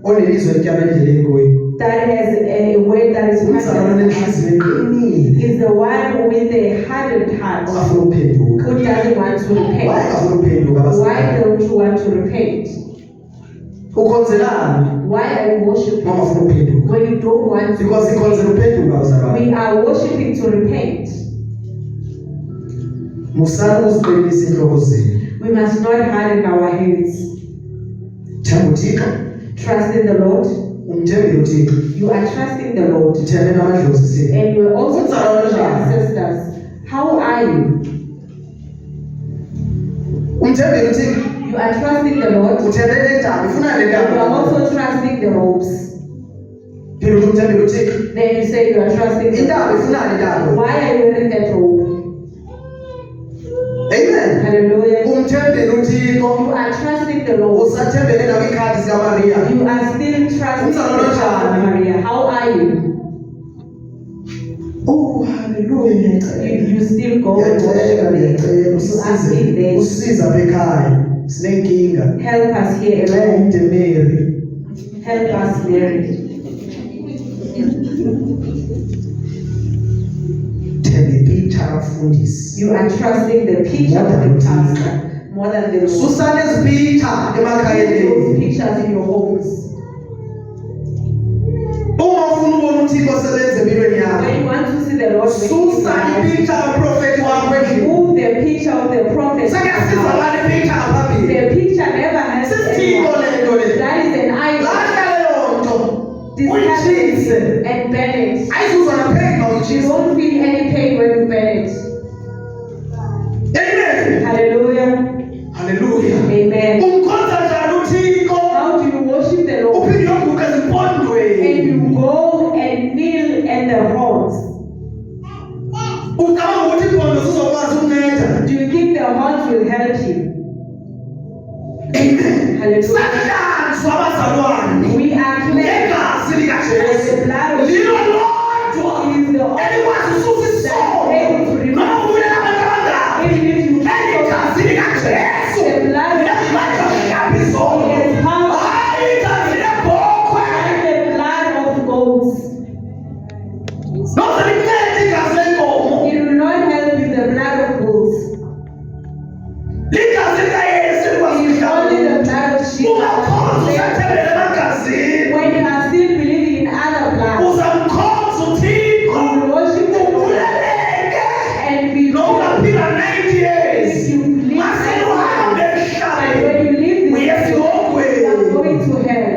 A: onelizwi elityaba endleleni kuye.
B: that has a word that is
A: Umzalwane
B: passionate
A: enhliziyo eqinile.
B: is the one with a hardened heart
A: Ongafuna ukuphenduka.
B: who doesn't want to
A: Why
B: repent.
A: ungafuna ukuphenduka
B: Why
A: abazalwane?
B: don't you want to repent?
A: Ukhonzelani
B: Why are you worshiping
A: uma ungafuna ukuphenduka?
B: when you don't want to?
A: Because ikhonzela ukuphenduka bazalwane.
B: We are worshiping to repent.
A: Musani uziqinise inhloko zenu.
B: We must not harden our heads.
A: Themba uThixo.
B: Trust in the Lord.
A: Umthembile uThixo.
B: You are trusting the Lord.
A: Uthembe namadlozi senu.
B: And you are also
A: Unzalwane
B: trusting your
A: njani?
B: ancestors. How are you?
A: Umthembile uThixo.
B: You are trusting the Lord.
A: Uthembele entaba. Ufuna le
B: You are
A: ntaba.
B: also trusting the ropes.
A: Phela uthi umthembile uThixo.
B: Then you say you are trusting the
A: Intaba
B: Lord.
A: ifunani intaba?
B: Why are you wearing that robe?
A: Amen.
B: Hallelujah.
A: Umthembile uThixo.
B: You are trusting the Lord.
A: Usathembele nakwikhadi zikaMaria.
B: You are still trusting
A: Umzalwane
B: the Child of
A: njani?
B: Maria. How are you?
A: Oh, hallelujah.
B: You still go and
A: Ngiyacela,
B: worship.
A: ngiyacela
B: You asking them,
A: usiza bekhaya. Sinenkinga.
B: help us here alone.
A: Ncede Mary.
B: Help us, Mary.
A: Thembe Peter afundisi.
B: You are trusting the picture of the pastor more than the Lord.
A: Susana ezipitha emakhayeni
B: Those
A: enu.
B: pictures in your homes.
A: Uma ufuna ukubona uThixo osebenza empilweni yakho.
B: When you want to see the Lord,
A: Susa ipicture kaprofeti wakho endlini.
B: remove the picture of the prophet.
A: Sakuyasiza bani ipicture ngaphambili?
B: The picture never has
A: Sisithiko
B: anyone.
A: lento le.
B: That is an idol.
A: Lahla leyo nto. Uyitshise.
B: And burn it.
A: Ayizuzwa napheni ma
B: You
A: uyitshisa.
B: don't feel any pain when you burn it.
A: Amen.
B: Hallelujah.
A: Hallelujah.
B: Amen.
A: Umkhonza njani uThixo?
B: How do you worship the Lord?
A: Uphinde uguqe ezimpondweni.
B: And you go and kneel at the horns.
A: Ucabanga ukuthi impondo zizokwazi ukunceda.
B: Do you think the horns will help you?
A: Amen.
B: Hallelujah.
A: Sakuhlanzwa abazalwane.
B: We are cleansed.
A: Ngegazi likaJesu. Lilo lodwa elikwazi ukususa isono. Noma ubulala abantu abangaki.
B: Even if you
A: Eligazi likaJesu.
B: the blood
A: Elimandla okuhlamba isono.
B: is power
A: Hayi igazi lebhokhwe.
B: and the blood of goats.
A: Noze likuncede igazi lenkomo.
B: It will not help you the blood of bulls.
A: Ligazi likaYesu elikwazi
B: It is only
A: ukuhlamba.
B: the blood of sheep.
A: Ungakhonza usathembele emagazini.
B: When you are still believing in other blood,
A: Uzamkhonza uThixo.
B: you will worship the Lord
A: Ubuleleke.
B: and be
A: Noma ungaphila 90 years.
B: if you live
A: Mase
B: like
A: uhambe
B: that.
A: emhlabeni.
B: When you live this
A: Uye
B: life, you
A: esihogweni.
B: are going to hell.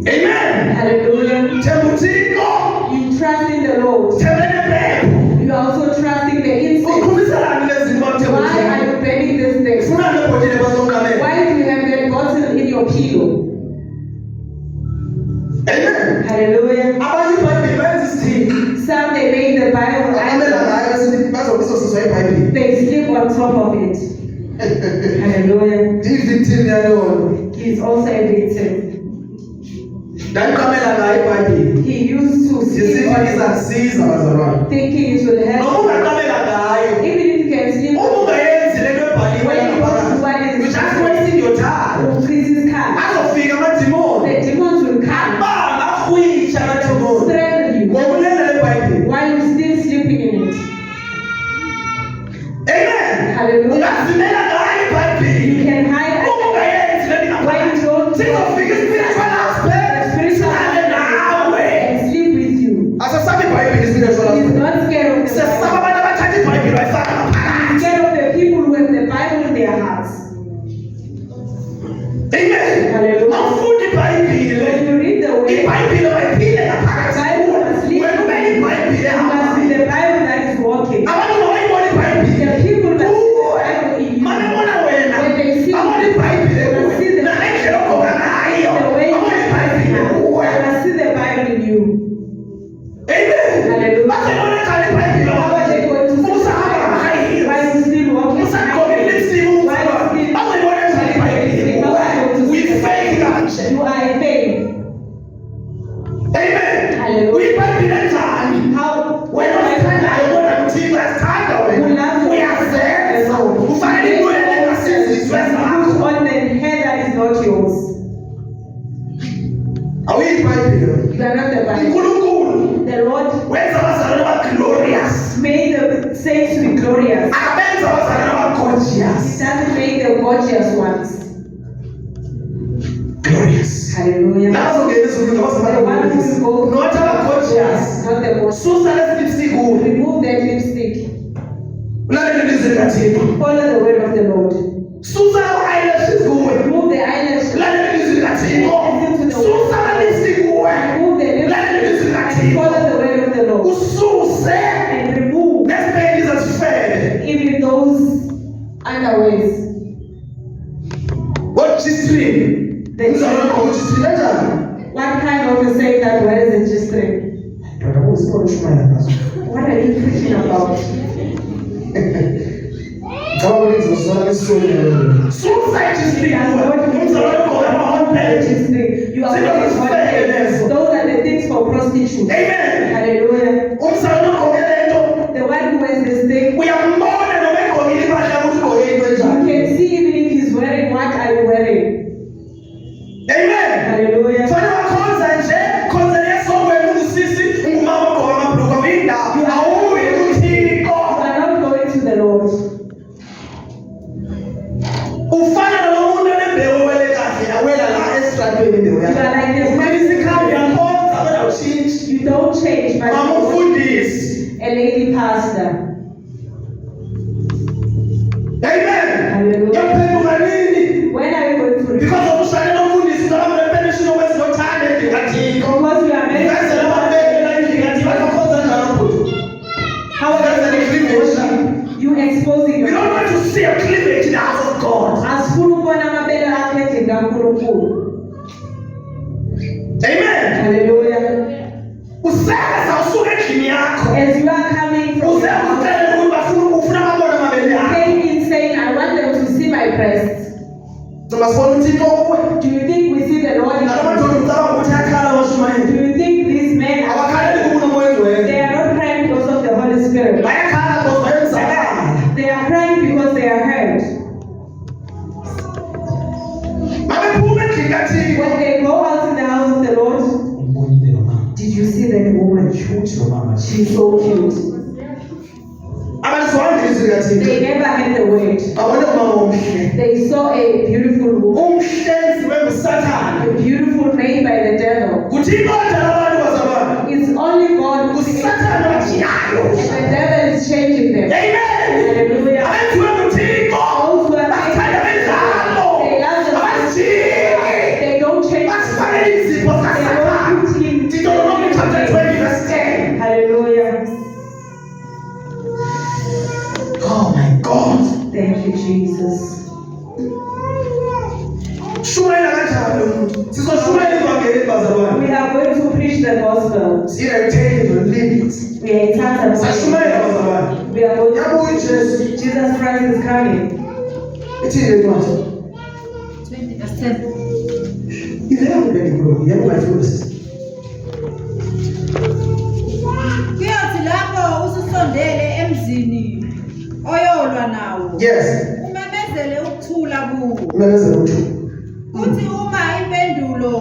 A: Amen.
B: Hallelujah.
A: Themba uThixo.
B: You trust in the Lord.
A: Thembele impepho.
B: You are also trusting the insect.
A: Uqhumiselani lezi zinto themba
B: Why are
A: uThixo?
B: you burning this thing?
A: Ufuna lebhodile bazonqamela.
B: Why do you have that bottle in your pillow?
A: Amen.
B: Hallelujah.
A: Abanye iBhayibheli bayenza isithini.
B: Some they make the Bible
A: Baqamela
B: idol.
A: ngayo besithi bazobisosizwa iBhayibheli.
B: They sleep on top of it. Hallelujah.
A: Victim yalona.
B: He is also a victim.
A: Ndayiqamela ngayo iBhayibheli.
B: He used to sleep
A: Yisithi
B: on it,
A: izasiza bazalwane.
B: thinking it will
A: Noma
B: help.
A: ungaqamela ngayo.
B: Even if you can sleep,
A: Uma ungayenzi le nto ebhaliwe
B: when you want to do
A: lapha.
B: what
A: You're
B: is
A: just wasting your time.
B: increases come.
A: Azofika amadimoni.
B: The demons will come,
A: Abanga ahwitsha amadimoni.
B: strangle you
A: Ngokulela le Bhayibheli.
B: while you're still sleeping in it.
A: Amen.
B: Hallelujah.
A: Ungazimela ngayo iBhayibheli.
B: You can hide
A: Uma ungayenzi le nto
B: when you don't
A: sizofika spiritual aspect. Sihlale nawe.
B: and sleep with you.
A: Asasabi iBhayibheli spiritual
B: He's
A: aspect.
B: not scared of the
A: Sesaba
B: Bible.
A: abantu abathatha iBhayibheli bayifaka ngaphakathi.
B: He's scared of the people who have the Bible in their hearts.
A: Amen.
B: Hallelujah.
A: Awufuni iBhayibheli.
B: When you read the word,
A: iBhayibheli mayiphile ngaphakathi.
B: Bible must live.
A: Wena ube iBhayibheli
B: It must be
A: ehambayo.
B: the Bible that is walking.
A: Abantu mabayibona
B: The
A: iBhayibheli.
B: people must see the Bible in you.
A: Manibona wena.
B: When they see
A: Abona iBhayibheli
B: they must see
A: kuwe.
B: the
A: Nalendlela ogqoka ngayo.
B: the way you
A: Abona iBhayibheli kuwe.
B: they must see the Bible in you.
A: Amen.
B: Hallelujah.
A: Bazobona njani iBhayibheli
B: How are they going to see the
A: Usahamba
B: Bible?
A: high heels.
B: While you still walking?
A: Usagqoke lipstick umfana. Bazobona njani iBhayibheli kuwe. Uyifake kanje.
B: You are a faith.
A: Amen.
B: Hallelujah.
A: Uyibhayibheli njani?
B: How
A: Wena oyithandayo kodwa uThixo uyasithanda wena. Uyazenza. Ufanele inwele engasizizwe zakho.
B: put on the hair that is not yours.
A: AwuyiBhayibheli.
B: You are not the Bible.
A: uNkulunkulu
B: The Lord
A: wenza abazalwane aba-glorious.
B: made the saints to be glorious.
A: Akabenza abazalwane
B: He
A: aba-gorgeous.
B: doesn't make the gorgeous ones.
A: Glorious.
B: Hallelujah.
A: Nazongena ezulwini abazalwane not aba-gorgeous.
B: Not the gorgeous.
A: Susa lesi lipstick kuwe.
B: Remove that lipstick.
A: Ulalele ilizwi likaThixo.
B: Follow the word of the Lord.
A: Susa lawo-eyelashes kuwe.
B: Remove the eyelashes.
A: Ulalele ilizwi likaThixo. Susa la-lipstick kuwe.
B: Remove the
A: Ulalele ilizwi
B: lipstick. And
A: likaThixo.
B: follow the word of the Lord.
A: Ususe
B: And remove
A: nesibheke izazifele.
B: even those underwears.
A: Ngo-G-string. Umzalwane wakho ngo-G-string kanjani?
B: What kind of a saying that where is it just three?
A: Dona uzibona ushumayela ngazo.
B: What are you preaching about?
A: Ngicabanga ukuthi ngizosala isisole lelo. Susa i-G-string kuwe. Umzalwane wakho ngama-hot pants.
B: Just three. You are
A: Those
B: what
A: are
B: those are the things for prostitutes.
A: Amen.
B: Hallelujah.
A: Umzalwane wakho ngelento.
B: The one who wears this thing,
A: Uyambona noma egqokile impahla ukuthi ugqoke into
B: you
A: enjani.
B: can see even if he's wearing what are you wearing.
A: Amen.
B: Hallelujah.
A: Fanele wakhonza nje, khonzela esongweni ungusisi, ungumama ogqoka amabhulukwe awuyindawo. Awuyi kuThixo.
B: You are not going to the Lord.
A: Ufana nalomuntu onembewu owele kahle, awela la esitratweni imbewu
B: You
A: yakhe.
B: are like this.
A: Kumele isikhathi uyakhonza, kodwa awushintshi.
B: You don't change, but
A: Mama
B: you're
A: umfundisi.
B: a lady pastor.
A: Amen.
B: Hallelujah.
A: Uyaphenduka nini?
B: When are you going to repent?
A: Because of ushayela umfundisi ngalo repentation okwenza ngothanda endlini kaThixo.
B: Because you are married.
A: Ngenzela ababeke la endlini kaThixo bazokhonza njalo mfuthu.
B: How are you going to You exposing
A: We don't
B: yourself.
A: want to see a cleavage in the house of God.
B: Asifuna ukubona amabele akho endlini kaNkulunkulu.
A: Amen.
B: Hallelujah.
A: Useza usuke endlini yakho.
B: As you are coming from
A: Uze ucela ukuthi bafuna ufuna babone amabele akho.
B: came in saying, I want them to see my breasts.
A: Masibona uThixo kuwe.
B: Do you think we see the Lord?
A: Nalamadoda ucabanga ukuthi ayakhala
B: Do
A: abashumayeli.
B: you think these men are
A: Abakhaleli kumuntu omoya engcwele.
B: they are not crying because of the Holy Spirit?
A: Bayakhala because bayenzakala.
B: They are crying because they are hurt.
A: Mabephuma endlini kaThixo.
B: When they go out in the house of the Lord,
A: Umbonile lo mama.
B: did you see that woman?
A: Uthi lo mama.
B: She's so cute.
A: Abalizwanga ilizwi likaThixo.
B: They never had the word.
A: Babone umama omhle.
B: They saw a beautiful woman,
A: Umhlenzi wengusathane.
B: a beautiful made by the devil.
A: Kuthixo odala abantu bazalwane.
B: It's only God who sees.
A: Usathane wajiyayo.
B: And the devil is changing them.
A: Amen.
B: Hallelujah.
A: Abenziwe nguThixo.
B: Those who are
A: Bathanda bendalo.
B: they love the
A: Abajiki.
B: they don't change.
A: Basifakele izipho
B: They
A: zikasathane.
B: don't put him.
A: Deuteronomy chapter 20 verse 10.
B: Hallelujah.
A: Oh my God.
B: Thank you, Jesus.
A: Shumayela kanjani umuntu? Sizoshumayela ivangeli bazalwane.
B: We are going to preach the gospel.
A: Either you take it or leave it.
B: We are in Santa
A: Sashumayela bazalwane.
B: We are going
A: Yabuya uJesu.
B: Jesus Christ is coming.
A: Ithini le ncwadi?
C: 20 verse 10.
A: Ivela ngempela yebo bayifundisa.
C: Kuyothi lapho ususondele emzini oyolwa nawo.
A: Yes.
C: Umemezele ukuthula kuwo.
A: Umemezele ukuthula.
C: Kuthi uma impendulo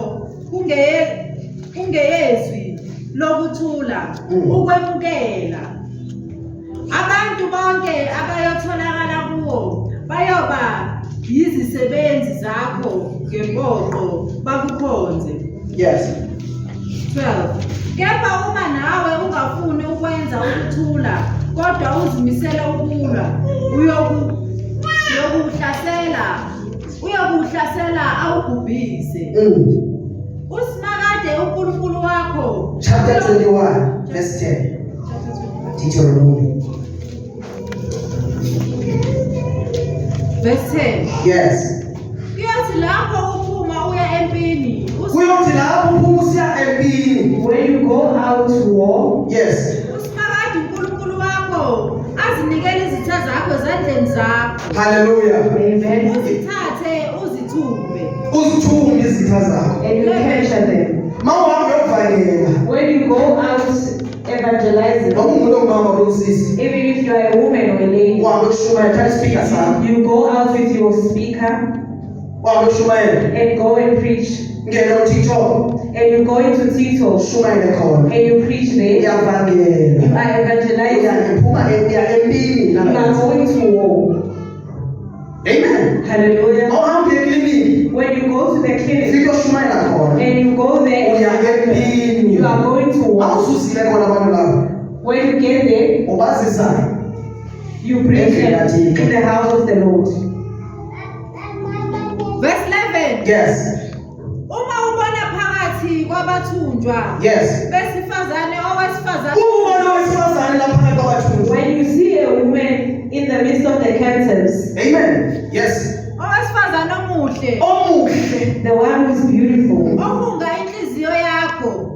C: kungeyezwi lokuthula ukwemukela. Abantu bonke abayotholakala kuwo bayoba yizisebenzi zakho ngempoqo bakukhonze.
A: Yes.
C: 12. Kepha uma nawe ungafuni ukwenza ukuthula kodwa uzimisela ukulwa uyokuhlasela awugubhise. Usimakade uNkulunkulu wakho.
A: Chapter 21 verse 10. Deuteronomy.
C: Verse 10.
A: Yes.
C: Kuyothi lapho uphuma uya empini.
A: Kuyothi lapho uphuma usiya empini.
B: When you go out to war,
A: Yes.
C: Usimakade uNkulunkulu wakho azinikele izitha zakho ezandleni zakho.
A: Hallelujah.
B: amen,
C: Uzithathe uzithumbe.
A: Uzithume izitha zakho.
B: and you capture them.
A: Mawuhambe ukuvangela.
B: When you go out evangelizing,
A: Nokumuntu ongumama losisi.
B: even if you are a woman or a lady,
A: Uhambe ukushumayela thatha speaker sakho.
B: you go out with your speaker
A: Uhambe ukushumayela.
B: and go and preach.
A: Ngena uTikTok.
B: And you go into TikTok
A: Shumayele khona.
B: and you preach there. You
A: Uyavangela.
B: are evangelizing.
A: Uyaphuma empini.
B: You are going to war.
A: Amen.
B: Hallelujah.
A: Awuhambe ekliniki.
B: When you go to the clinic
A: Fika ushumayela khona.
B: and you go there,
A: Uya empini.
B: you are going to war.
A: Awususile khona abantu labo.
B: When you get there,
A: Ubazisa.
B: you preach in the house of the Lord.
C: Verse 11.
A: Yes.
C: Uma ubona phakathi kwabathunjwa
A: Yes.
C: besifazane owesifazane
A: Ubona owesifazane lapha kwabathunjwa.
B: When you see a woman in the midst of the captives,
A: Amen. Yes.
C: owesifazane omuhle
A: Omuhle.
B: the one who is beautiful,
C: ohunga inhliziyo yakho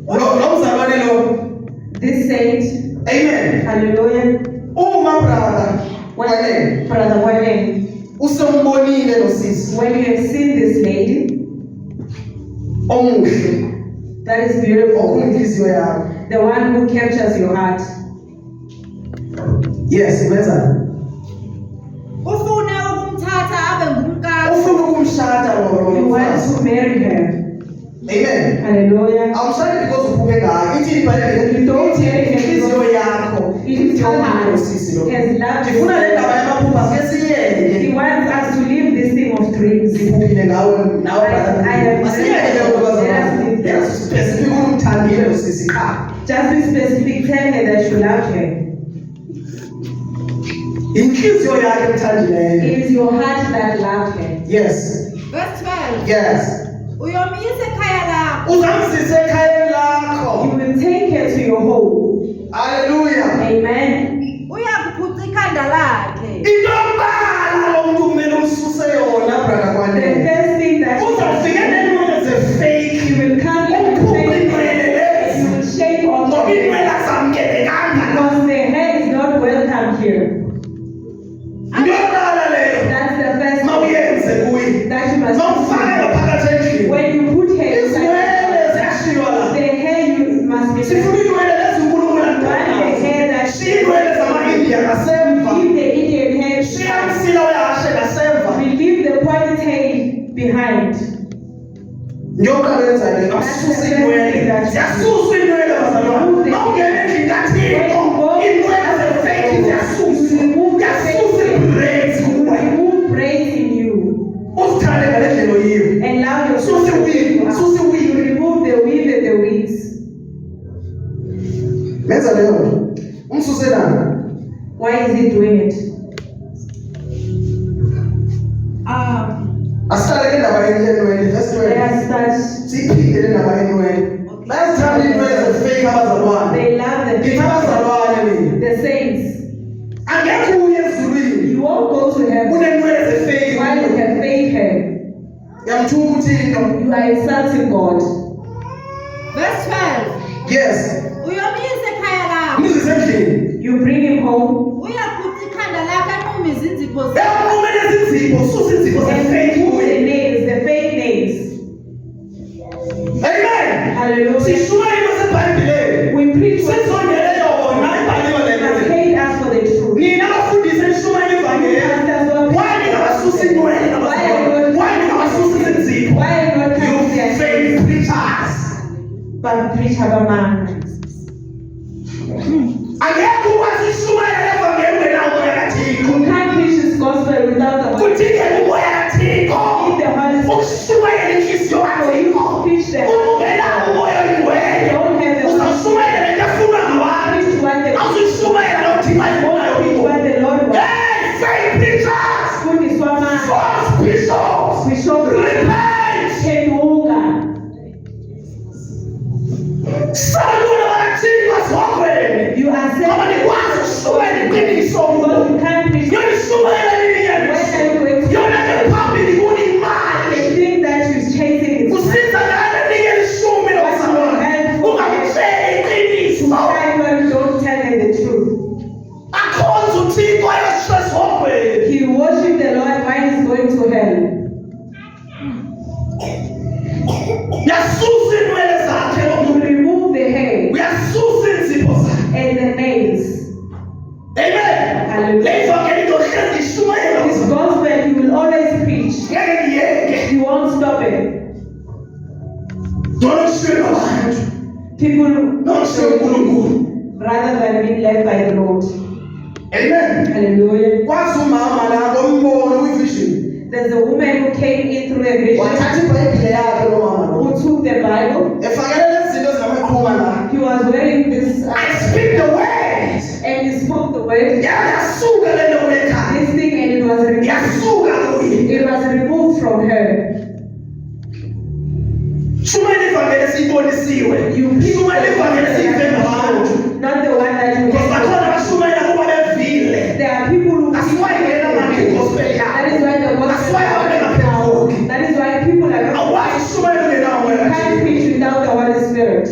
A: Lo mzalwane lo.
B: this saint,
A: Amen.
B: hallelujah,
A: Uma brother. Wale.
B: Brother Wayne,
A: Usombonile lo sisi.
B: when you have seen this lady
A: Omuhle.
B: that is beautiful,
A: Okunhliziyo yakho.
B: the one who captures your heart,
A: Yes, wenza.
C: ufune ukumthatha abe ngumkakho
A: Ufuna ukumshada lo
B: you want
A: mfazi.
B: to marry her,
A: Amen.
B: hallelujah.
A: Awushadi because uphuke ngayo. Ithi iBhayibheli
B: You don't marry her
A: inhliziyo
B: because
A: yakho.
B: his
A: Ithanda lo
B: heart
A: sisi lo.
B: has loved
A: Ngifuna le
B: you.
A: ndaba yamaphupha sike siyeke.
B: He wants us to live this thing of dreams.
A: Siphuphile nawe nawe brother.
B: I have
A: Asiyeke le nto
B: Yes.
A: Yes, specific umthandile lo sisi cha.
B: Just be specific, tell her that you love her.
A: Inhliziyo yakhe emthandileyo.
B: It is your heart that loved her.
A: Yes.
C: verse 12
A: Yes.
C: uyomisa ekhaya lakho
A: Uzamsisa ekhayeni lakho.
B: You will take her to your home.
A: Hallelujah.
B: Amen.
C: uyakuphuca ikhanda lakhe
A: Into yokuqala lo muntu kumele umsuse yona brother
B: The
A: kwanele.
B: first thing that
A: Uzafika nenwele ze-fake.
B: you will come and say, you will shake off
A: Ngoba
B: her
A: inwele azamkelekanga.
B: because the hair is not welcome here.
A: Into yokuqala leyo.
B: That's the first
A: Mawuyenze kuye.
B: thing that you must
A: Mawufake
B: do.
A: phakathi endlini.
B: When you put her inside,
A: Izinwele ziyashiywa la.
B: the hair you must be
A: Sifuna inwele ezinkulunkulu
B: One the hair that
A: Shiya inwele zama-India ngasemva.
B: leave the Indian hair
A: Shiya
B: behind.
A: umsila weyashe ngasemva.
B: We leave the ponytail behind.
A: Ngiyoqala yenza le. Asuswe inwele. Ziyasuswa inwele bazalwane. Mawungena endlini kaThixo. Inwele ze-fake ziyasuswa. Ziyasuswa i-braids
B: You
A: kuwe.
B: remove braids in you
A: Uzithande ngale ndlela oyiyo.
B: and allow yourself
A: Susa
B: to
A: i-wig. Susa
B: You
A: i-wig.
B: remove the weave and the wigs.
A: Menza leyo nto. Umsuselana.
B: Why is he doing it?
A: Asihlale ke ndaba yenwele. Verse 12.
B: Let us start.
A: Siyiphinde le ndaba yenwele. Bayazithanda inwele ze-fake abazalwane.
B: They love the
A: Ngithi abazalwane mina.
B: the saints.
A: Angekho uye ezulwini.
B: You won't go to heaven
A: Unenwele ze-fake.
B: while you have fake hair.
A: Yamthuka uThixo.
B: You are insulting God.
C: verse 12
A: Yes.
C: uyomisa ekhaya lakho
A: Umzise endlini.
B: You bring him home.
C: uyaphuca ikhanda lakhe anume izinzipho
A: Yabo kumele susa inzipho
B: and
A: ze-fake
B: remove the
A: kuye.
B: nails, the fake nails.
A: Amen.
B: Hallelujah.
A: Sishumayela into esebhayibhileni.
B: We preach what
A: Sizongele yona ibhaliwe le
B: has
A: nto.
B: paid us for the truth.
A: Nina bafundise nishumayela ivangeli. Why ningabasusi inwele nabazalwane? Why ningabasusi izinzipho?
B: Why not
A: You
B: come there?
A: fake preachers.
B: But preach about man.
A: Angeke ukwazi ishumayela evangeli ungenawo umoya kaThixo.
B: You can't preach this gospel without the Holy Spirit.
A: Kudingeka umoya kaThixo.
B: Need the Holy Spirit.
A: Ukushumayela inhliziyo kaThixo.
B: Preach them.
A: Uma ungenawo umoya oyingcwele,
B: Don't have the Holy
A: uzawushumayela le nto efunwa ngabantu.
B: Spirit. Preach what the
A: Awuzuyishumayela lo Thixo ayibonayo
B: Preach
A: kubo.
B: what the Lord wants.
A: Hey, fake preachers.
B: Fundiswa man.
A: False bishops.
B: Bishop.
A: Repent.
B: Phenduka.
A: Salula bakaThixo asiwakhwele.
B: You are
A: Ngoba
B: saved
A: nikwazi ukushumayela iqiniso.
B: because you can't preach.
A: Niyalishumayela nini
B: Where
A: yena?
B: are you going to?
A: Yona ke phambili kunemali.
B: The thing that she's chasing is
A: Usiza ngani nikele ishumi lokuzalwane. Ungamtsheli iqiniso.
B: sometimes don't tell them the truth.
A: Akhonza uThixo ayosishwa esihombeni.
B: He worshiped the Lord while he's going to hell.
A: Uyasusa inwele zakhe lo
B: You
A: muntu.
B: remove the hair
A: Uyasusa inzipho zakhe.
B: and the nails.
A: Amen.
B: Hallelujah.
A: Le ivangeli ndohlezi ishumayela
B: This
A: uzalwane.
B: gospel you will always preach.
A: Ngeke ngiyeke.
B: You won't stop it.
A: Nokushiywa abantu.
B: People
A: Nokushiywa uNkulunkulu.
B: rather than being led by the Lord.
A: Amen.
B: Hallelujah.
A: Kwazi umama la ngombono kwivision.
B: There's a woman who came in through a vision
A: Wathatha iBhayibhile yakhe lo mama lo.
B: who took the Bible.
A: Efakele lezi zinto ezingamaqhuma la.
B: He was wearing this
A: I speak the word.
B: and he spoke the word.
A: Yasuka le nto ekhaya.
B: This thing and it was removed.
A: Yasuka kuye.
B: It was removed from her.
A: Shumela ivangeli esiyibonisiwe. Shumela ivangeli esiyive ngabantu.
B: Not the one that you
A: Because bakhona
B: get.
A: abashumayela kuba bevile.
B: There are people who
A: That's why ngena manje gospel
B: That
A: yakho.
B: is why the
A: That's why
B: gospel
A: abantu bengaphenduki.
B: That is why people are not
A: Awazi ushumayela ungenawo umoya
B: can't
A: kaThixo.
B: preach without the Holy Spirit.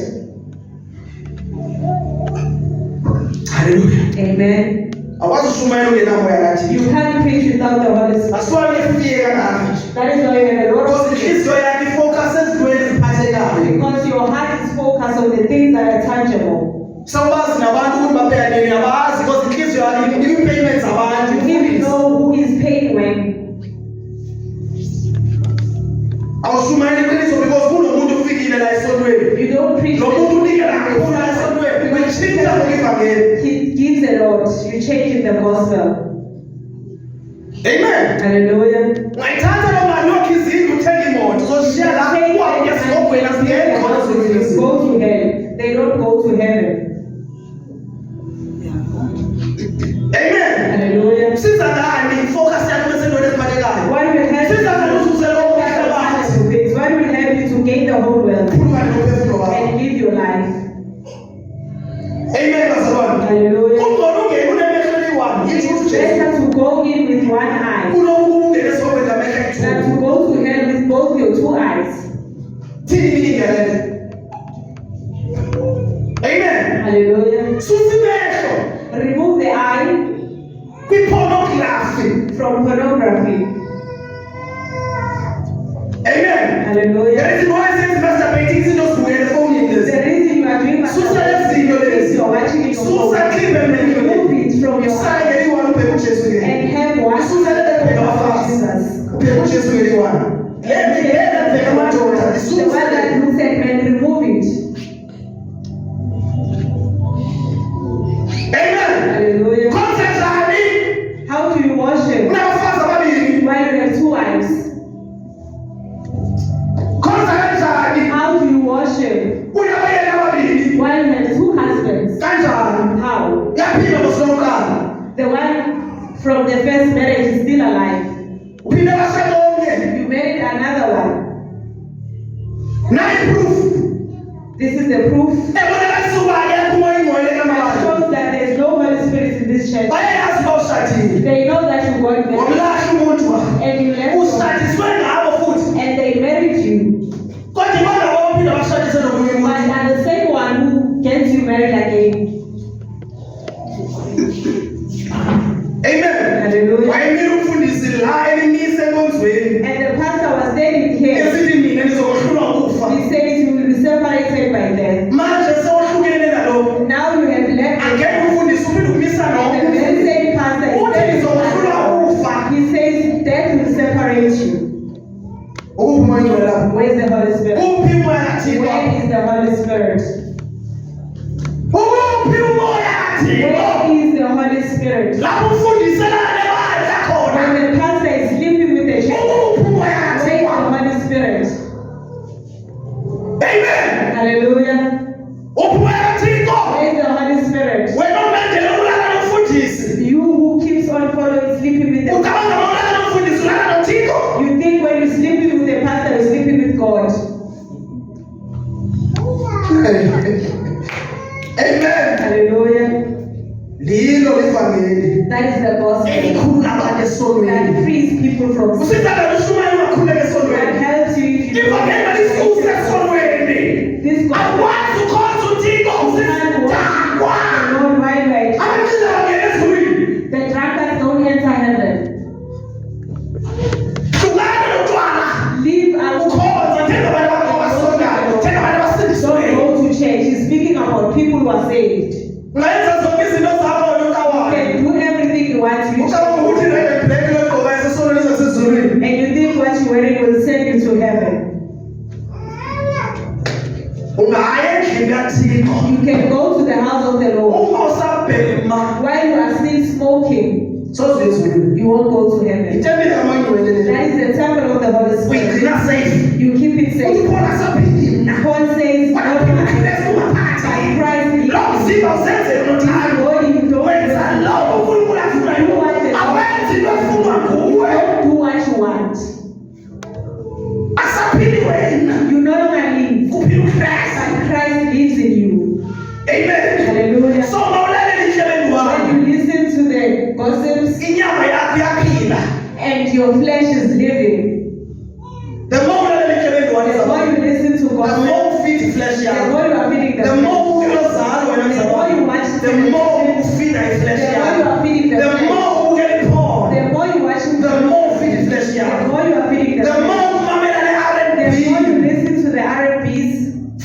A: Hallelujah.
B: Amen.
A: Awazi ushumayela ungenawo umoya kaThixo.
B: You can't preach without the Holy Spirit.
A: That's why ngefike kangaka nje.
B: That is why you have a lot
A: Because
B: of things.
A: inhliziyo yakhe ifocus ezintweni eziphathekayo.
B: Because your heart is focused on the things that are tangible.
A: Sawubazi nabantu ukuthi babheka nini abazi because inhliziyo yakhe i-payments abantu.
B: You even know who is paying when.
A: Awushumayela iqiniso because kunomuntu ofikile la esontweni.
B: You don't preach.
A: Lo muntu unikela kakhulu la esontweni. Uyitshintsha ngivangeli.
B: He gives a lot. You change in the gospel.
A: Amen.
B: Hallelujah.
A: Ungayithatha lo mali yokho izindlu uthenga imoto uzoshiya la kwakuya singogwena singene khona zokwenza.
B: Go to hell. They don't go to heaven.
A: Amen.
B: Hallelujah.
A: Siza ngani focus yakho besentweni eziphathekayo.
B: What will help
A: Siza ngani
B: you
A: uzuze lo mhlaba.
B: to things? What will help you to gain the whole world
A: Khuluma nomphefumulo wakho.
B: and live your life?
A: Amen bazalwane.
B: Hallelujah.
A: Kungcono ungene unemehlweni one yithi uthi Jesu.
B: Better to go in with one eye
A: Kunokuba ungene esokwenza amehlo
B: than
A: ayi-two.
B: to go to hell with both your two eyes.
A: Thini iningelele. Amen.
B: Hallelujah.
A: Susa imehlo
B: Remove the eye
A: kwi-pornography.
B: from pornography.
A: Amen.
B: Hallelujah.
A: There is why it says masturbating izinto zibukele efowunini lezi.
B: The reason you are doing
A: Susa lezi zinto
B: is
A: lezi.
B: you're watching it on
A: Susa
B: phone.
A: clip emehlweni.
B: Remove it from your
A: Usale
B: eye
A: ngeliwani ubheke uJesu ngene.
B: and have one
A: Susa lezi ebheka abafazi.
B: Jesus.
A: Ubheke uJesu ngeliwani. Lezi ebheka amadoda.
B: The
A: Isusa
B: one that
A: lezi.
B: looks at men, remove it.
A: Amen.
B: Hallelujah.
A: Konse njani?
B: How do you worship
A: Unabafazi ababili.
B: while you have two eyes?
A: Konse kanjani?
B: How do you worship
A: Unabayeni ababili.
B: while you have two husbands?
A: Kanjani?
B: How?
A: Yaphila ngosilonkana.
B: The one from the first marriage is still alive.
A: Uphinde bashade omnye.
B: You married another one.
A: Nayi proof.
B: This is the proof.
A: Ebonakalisa ukuba akekho umoya ingcwele
B: That
A: kaMama.
B: shows that there is no Holy Spirit in this church.
A: Bayayazi uba ushadile.
B: They know that you got married
A: Wamlahla umuntu wa.
B: and you left them,
A: Ushadiswe ngabo futhi.
B: and they married you.
A: Kodwa ibona bophinde bashadise nomunye
B: But
A: umuntu.
B: are the same one who gets you married again.
A: Amen.
B: Hallelujah.
A: Wayemile umfundisi la elimisa umoya oyingcwele lapho?
B: Where is the Holy Spirit?
A: Uphi umoya kaThixo?
B: Where is the Holy Spirit?
A: Uphi umoya kaThixo?
B: Where is the Holy Spirit?
A: Lapho ufundiselana nebandla khona.
B: When the pastor is sleeping with the church,
A: Uphi umoya
B: where is the
A: kaThixo?
B: Holy Spirit?
A: Amen.
B: Hallelujah.
A: Uphi umoya kaThixo?
B: Where is the Holy Spirit?
A: Wena omendele ulala nomfundisi.
B: You who keeps on following, sleeping with the
A: Ucabanga ulala nomfundisi ulala noThixo?
B: You think when you're sleeping with the pastor, you're sleeping with God.
A: Amen.
B: Hallelujah.
A: Lilo ivangeli.
B: That is the gospel.
A: Elikhulu abantu esonweni.
B: That frees people from sin.
A: Usizana ushumayela umakhuleke
B: That
A: esonweni.
B: helps you if you
A: Ivangeli malisuse esonweni.
B: this gospel.
A: Akwazi ukhonza uThixo usizidakwa.
B: Lord, why do I
A: Abantwana bangena ezulwini.
B: The drunkards don't enter heaven.
A: Hlukana notshwala.
B: Leave out.
A: Ukhonza thenga abantu abasondayo. Thenga abantu
B: Don't
A: abasindisiweyo.
B: go to church. He's speaking about people who are saved.
A: Ungayenza zonke izinto zakho
B: You
A: nokawayo.
B: can do everything you want to.
A: Ucabanga ukuthi le black legqoka esesonweni esasezulwini.
B: And you think what you're wearing will send you to heaven.
A: Ungaya endlini kaThixo.
B: You can go to the house of the Lord.
A: Uma usabhema.
B: While you are still smoking,
A: Soze ezulwini.
B: you won't go to heaven.
A: Itembele amangcwele le.
B: That is the temple of the Holy Spirit.
A: Uyigcina safe.
B: You keep it safe.
A: Ukhona saphindini na.
B: Paul says,
A: Wena
B: "Not
A: uphila
B: I,
A: Kristu ungaphathi.
B: but Christ
A: Lo mzimba usenzele
B: in
A: nothando.
B: the body you don't
A: Wenza
B: do
A: lokho uNkulunkulu afuna yikho. Awenzi into efunwa nguwe.
B: what you want.
A: Asaphili wena.
B: You no longer live,
A: Kuphila uKristu.
B: but Christ lives in you."
A: Amen.
B: Hallelujah.
A: So mawulalela ihlelo
B: When
A: wami.
B: you listen to the gossips
A: Inyama yakho iyaphila.
B: and your flesh is living,
A: The more ulalela ihlelo wami
B: the more you listen to
A: the
B: gossip,
A: more ufeed flesh
B: the
A: yakho.
B: more you are feeding the
A: The
B: flesh.
A: more uyozala wena
B: The more you watch
A: the more ufeed iflesh
B: the more you
A: yakho.
B: are feeding the
A: The
B: flesh.
A: more ugela porn.
B: The more you watch
A: The more ufeed flesh
B: the
A: yakho.
B: more you are feeding the
A: The
B: flesh.
A: more umamela
B: The more you
A: le-R&B.
B: listen to the R&Bs,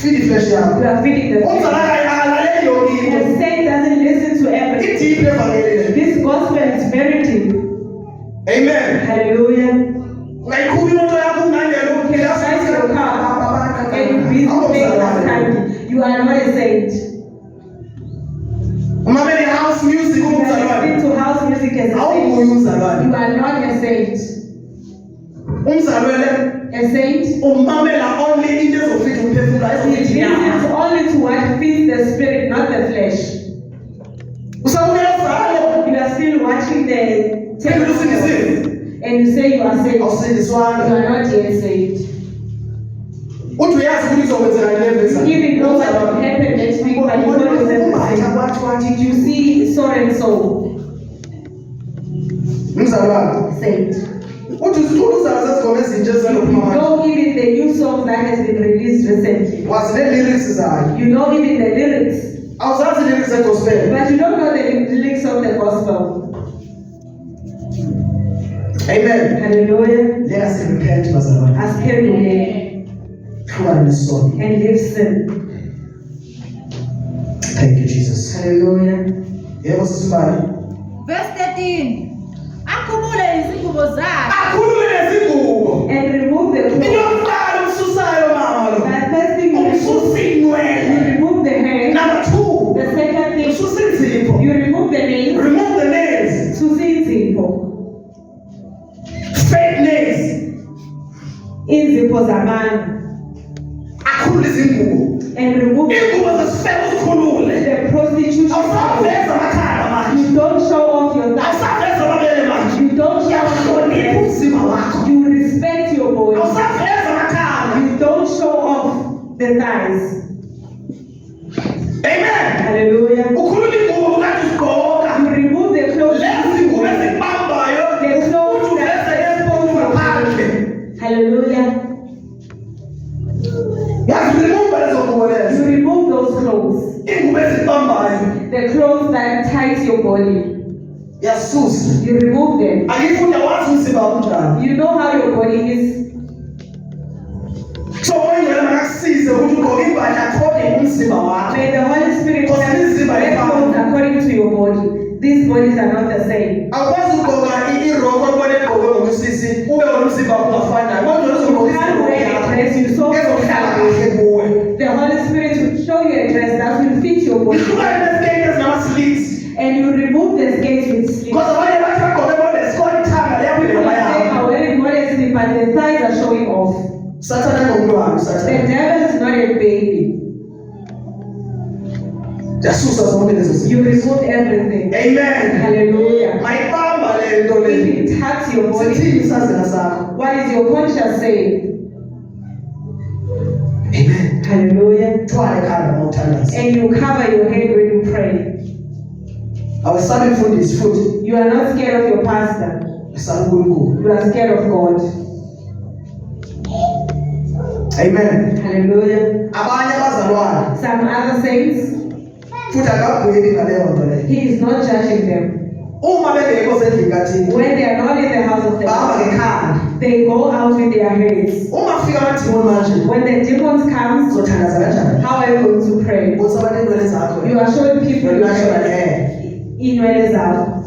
A: Feed flesh yakho.
B: you are feeding the flesh.
A: Umzala akalaleli yonke into.
B: The saint doesn't listen to everything.
A: Ideep evangeli le.
B: This gospel is very deep.
A: Amen.
B: Hallelujah.
A: Ungayikhuphi imoto yakho ungangena
B: You can drive your car and you busy playing that time. You are not a saint.
A: umamela i-house music
B: You are
A: umzalwane.
B: listening to house music as a saint.
A: Awunguye umzalwane.
B: You are not a saint.
A: Umzalwane
B: A saint
A: umamela only into ezofika umphefumulo
B: he
A: ayizofika inyama.
B: listens only to what feeds the spirit, not the flesh.
A: Usabukela uzalo.
B: You are still watching the
A: Phendula usindisiwe.
B: and you say you are saved. You
A: Awusindiswanga.
B: are not yet saved.
A: Uthi uyazi ukuthi kuzokwenzeka yini
B: You even know what will happen next week, but you don't know. Did you see so and so
A: Mzalwane.
B: saved?
A: Uthi usithula uzalo sezigoma ezintsha ezilophuma
B: You
A: manje.
B: know even the new song that has been released recently.
A: Wazi ne-lyrics zayo.
B: You know even the lyrics,
A: Awuzazi i-lyrics ze-gospel.
B: but you don't know the lyrics of the gospel.
A: Amen.
B: Hallelujah.
A: Let us repent, bazalwane.
B: As carefully
A: Hlukane nesono.
B: and leave sin.
A: Thank you, Jesus.
B: Hallelujah.
A: Yebo sisimbali.
C: Verse 13. Akhumule izingubo zakhe.
A: Akhulume nezingubo.
B: And remove the
A: Into
B: clothes.
A: yokuqala umsusayo mama lo.
B: The first thing you
A: Umsusa inwele.
B: remove the hair.
A: Number 2.
B: The second thing
A: Umsusa inzipho.
B: you remove the nails.
A: Remove the nails.
B: Susinzipho.
A: Fake nails.
B: Inzipho zabantu.
A: Akhulule izingubo.
B: And remove
A: Ingubo zesifebe uzikhulule.
B: the prostitution.
A: Awusaveza amakhanda manje.
B: You don't show off your thighs.
A: Awusaveza amabele manje.
B: You don't show off your
A: Uyahlonipha
B: breasts.
A: umzimba wakho.
B: You respect your body.
A: Awusaveza amakhanda.
B: You don't show off the thighs.
A: Amen.
B: Hallelujah.
A: Ukhulule ingubo ukade usigqoka.
B: You remove the clothes.
A: Lezi ngubo ezikubambayo.
B: The clothes
A: Uthi uveze
B: that
A: esiphofu ngaphandle.
B: Hallelujah.
A: Yazi remove lezo ngubo
B: You
A: lezo.
B: remove those clothes.
A: Ingubo ezikubambayo.
B: The clothes that ties your body.
A: Yasusa.
B: You remove them.
A: Angifunda wazi umzimba wakho njani.
B: You know how your body is.
A: So wena makakusize ukuthi ugqoke impahla according umzimba wakho.
B: May the Holy Spirit
A: Because
B: help
A: this is
B: you
A: my
B: wear
A: body.
B: clothes according to your body. These bodies are not the same.
A: Awukwazi ugqoka iroko obone egqoke ngomsisi ube wona umzimba wakho ungafani naye. Kodwa
B: You
A: uzogqoka
B: can't wear
A: Sathane ngomntwana
B: The
A: usathane.
B: devil is not a baby.
A: Yasusa zonke lezo zinto.
B: You remove everything.
A: Amen.
B: Hallelujah.
A: Mayibamba le nto le.
B: If it hurts your body,
A: Sithini isazela sakho?
B: what is your conscience saying?
A: Amen.
B: Hallelujah.
A: Thwala ekhanda mawuthandaza.
B: And you cover your head when you pray.
A: Awesabi mfundisi futhi.
B: You are not scared of your pastor.
A: Usabi uNkulunkulu.
B: You are scared of God.
A: Amen.
B: Hallelujah.
A: Abanye abazalwane
B: Some other saints,
A: futhi akagwebi ngaleyo nto leyo.
B: he is not judging them.
A: Uma bengekho sendlini kaThixo,
B: When they are not in the house of the
A: bahamba
B: Lord,
A: ngekhanda.
B: they go out with their heads.
A: Uma kufika amadimoni manje,
B: When the demons come,
A: uzothandaza kanjani?
B: how are you going to pray?
A: Ubonisa abantu iinwele zakho.
B: You are showing people
A: Wena uyashola
B: your
A: leyo.
B: inwele zabo.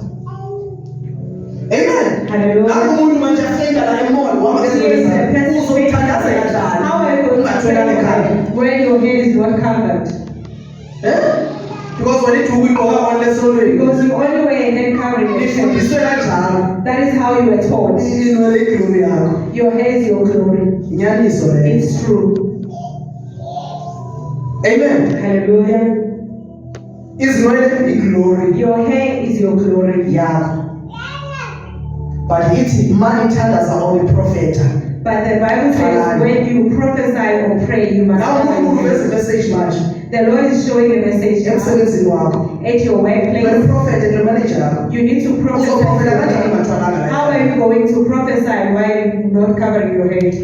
A: Amen.
B: Hallelujah.
A: Lapho umuntu manje afeyila la emall, uhamba ngezinwele zakho. Uzothandaza kanjani?
B: How are you going to
A: Ungathwelanga ekhanda.
B: pray when your head is not covered?
A: Because when it uyigqoka on lesolweni.
B: Because you only wear a head covering.
A: Nifundiswe kanjalo.
B: That is how you were taught.
A: Inwele iglori yakho.
B: Your hair is your glory.
A: Inyaniso leyo.
B: It's true.
A: Amen.
B: Hallelujah.
A: Izinwele iglori
B: Your hair is your glory.
A: yakho. But ithi manje ithandaza or iprofeta.
B: But the Bible says when you prophesy or pray, you must
A: Nawe
B: cover
A: uNkulunkulu
B: your
A: veza
B: head.
A: message manje
B: The Lord is showing a message
A: emsebenzini wakho.
B: at your workplace.
A: Wena uprofete nomanager yakho.
B: You need to prophesy.
A: Uzoprofeta kanjani ungathwalanga la?
B: How are you going to prophesy while not covering your head?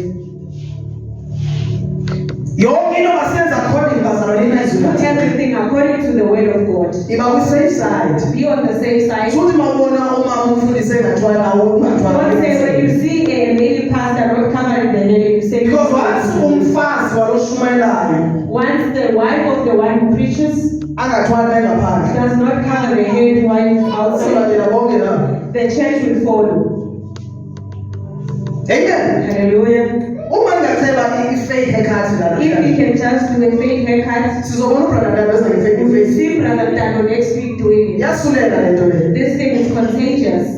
A: Yonke into basenza according bazalwane izwi
B: Do
A: lakhe.
B: everything according to the word of God.
A: Iba ku safe side.
B: Be on the safe side.
A: Futhi mawubona umama umfundise ngathwala ungathwala.
B: Don't say when you see a lady pastor not covering the head, you say
A: Because once umfazi waloshumayelayo
B: once the wife of the one who preaches
A: angathwala ngaphandle.
B: does not cover the head while he's outside,
A: Silandela bonke la.
B: the church will follow.
A: Amen.
B: Hallelujah.
A: Uma ngingathela i-fake haircut la.
B: If we can just do a fake haircut,
A: Sizobona brother Dana bese nge-fake
B: we will
A: face.
B: see Brother Dano next week doing it.
A: Yasulela le nto le.
B: This thing is contagious.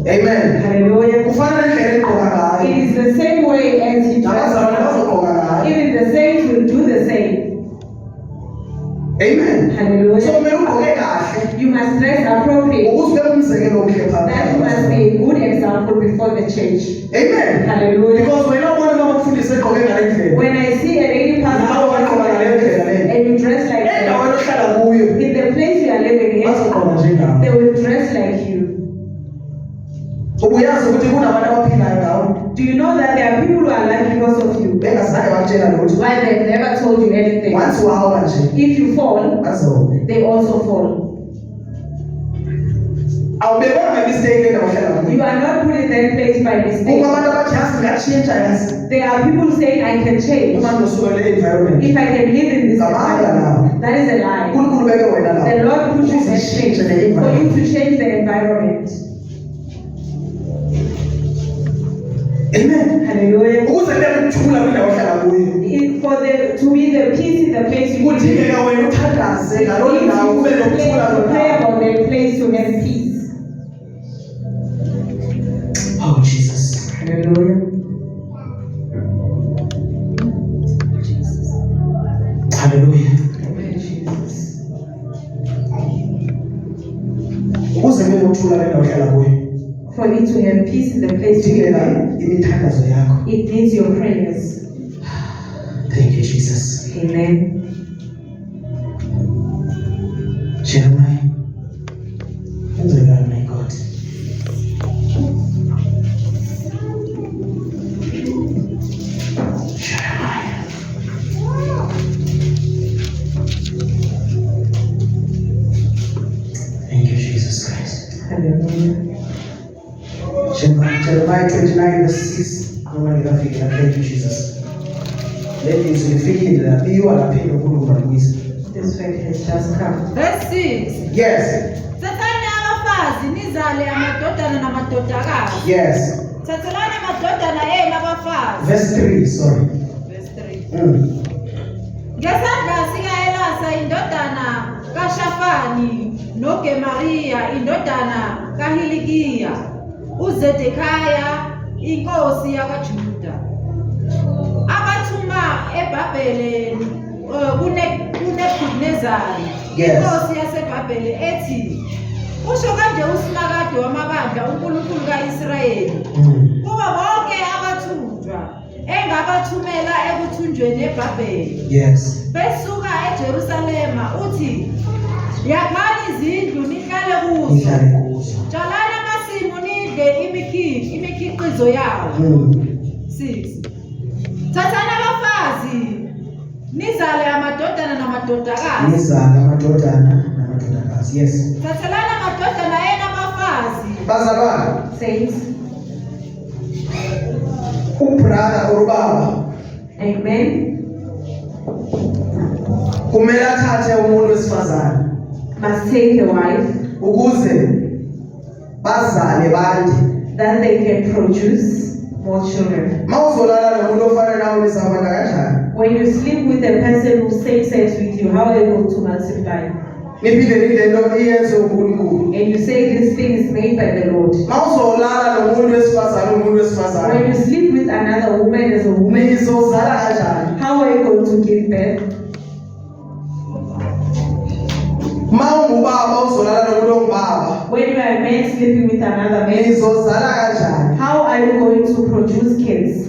A: Amen.
B: Hallelujah.
A: Kufana nendlela egqoka ngayo.
B: It is the same way as he
A: Nabazalwane
B: dresses.
A: bazogqoka ngayo.
B: Even the saints will do the same.
A: Amen. So
B: Hallelujah.
A: kumele ugqoke kahle.
B: You must dress appropriately.
A: Ukuze ube umzekelo omuhle
B: That must
A: phakathi.
B: be a good example before the church.
A: Amen.
B: Hallelujah.
A: Because wena ubona mama mfundisi egqoke ngale ndlela.
B: When I see a lady pastor
A: Nawe wagqoka ngale ndlela le.
B: and you dress like
A: Endaweni
B: that,
A: ohlala kuyo
B: in the place you are living
A: bazogqoka
B: in,
A: njengawe.
B: they will dress like you.
A: Ubuyazi ukuthi kunabantu abaphilayo ngawe.
B: Do you know that there are people who are alive because of you?
A: Bengazange bakutshela lutho.
B: Why they've never told you anything?
A: Once wahamba nje
B: If you fall,
A: bazobe.
B: they also fall.
A: Awubekwa ngemistake le ndawo ohlala kuyo.
B: You are not put in that place by
A: Kukho
B: mistake.
A: abantu abathi yasi ngatshintsha yasi.
B: There are people saying I can change
A: Uma ngizosuka le environment.
B: if I can live in this
A: Ngamanga lawo.
B: environment. That is a lie.
A: uNkulunkulu beke wena
B: The
A: lapho.
B: Lord pushes that change
A: Uzishintshe le
B: for
A: environment.
B: you to change the environment.
A: Amen.
B: Hallelujah.
A: Ukuze kube ukuthula kwindawo ohlala kuyo.
B: For there to be the peace in the place you live in,
A: Kudingeka wena uthandaze ngaloo ndawo kube nokuthula
B: to pray
A: kwindawo.
B: about the place to have peace.
A: Oh Jesus.
B: Hallelujah.
A: Hallelujah.
B: Amen, Jesus.
A: Ukuze kube nokuthula kwindawo ohlala kuyo.
B: For you to have peace in the place you live
A: Kudingeka
B: in,
A: imithandazo yakho.
B: it needs your prayers.
A: Thank you Jesus.
B: Amen.
A: Jeremiah. Enzekani my God. Jeremiah. Thank you Jesus Christ.
B: Hallelujah.
A: Jeremiah 29 verse 6. Noma ngikafikela. Thank you Jesus. Leli izwi lifikile lapho iwa laphinde uNkulunkulu alibuyise.
B: This fact has just come.
C: Verse 6.
A: Yes.
C: Thathani abafazi nizale amadodana namadodakazi.
A: Yes.
C: Thathelani amadodana enu abafazi.
A: Verse 3, sorry.
C: Verse 3. Ngesandla sika-Elasa indodana kaShafani noGemariya indodana kaHilikiya uZedekhiya inkosi yakwaJuda eBhabheleni kuNebukadnezari
A: Yes.
C: inkosi yaseBhabhele ethi usho kanje uSimakade wamabandla uNkulunkulu kaIsrayeli kuba bonke abathunjwa engabathumela ekuthunjweni eBhabhele
A: Yes.
C: besuka eJerusalema uthi yakhani izindlu nihlale kuzo
A: Nihlale kuzo.
C: tshalani amasimu nidle imikhiqizo yawo 6 thathani abafazi nizale amadodana namadodakazi
A: Nizale amadodana namadodakazi. Yes.
C: thathelani amadodana ena abafazi
A: Bazalwane,
B: Saints,
A: ubrother or ubaba
B: amen,
A: kumele athathe umuntu wesifazane
B: must take a wife
A: ukuze bazale bande.
B: that they can produce more children.
A: Mawuzolala nomuntu ofana nawe nizabanda kanjani?
B: When you sleep with a person who's same sex with you, how are you going to multiply?
A: Niphinde nindlelo iyenze uNkulunkulu.
B: And you say this thing is made by the Lord.
A: Mawuzolala nomuntu wesifazane umuntu
B: When
A: wesifazane
B: you sleep with another woman as a woman,
A: nizozala kanjani?
B: how are you going to give birth?
A: Mawungubaba uzolala nomuntu ongubaba
B: When you are a man sleeping with another man,
A: nizozala kanjani?
B: how are you going to produce kids?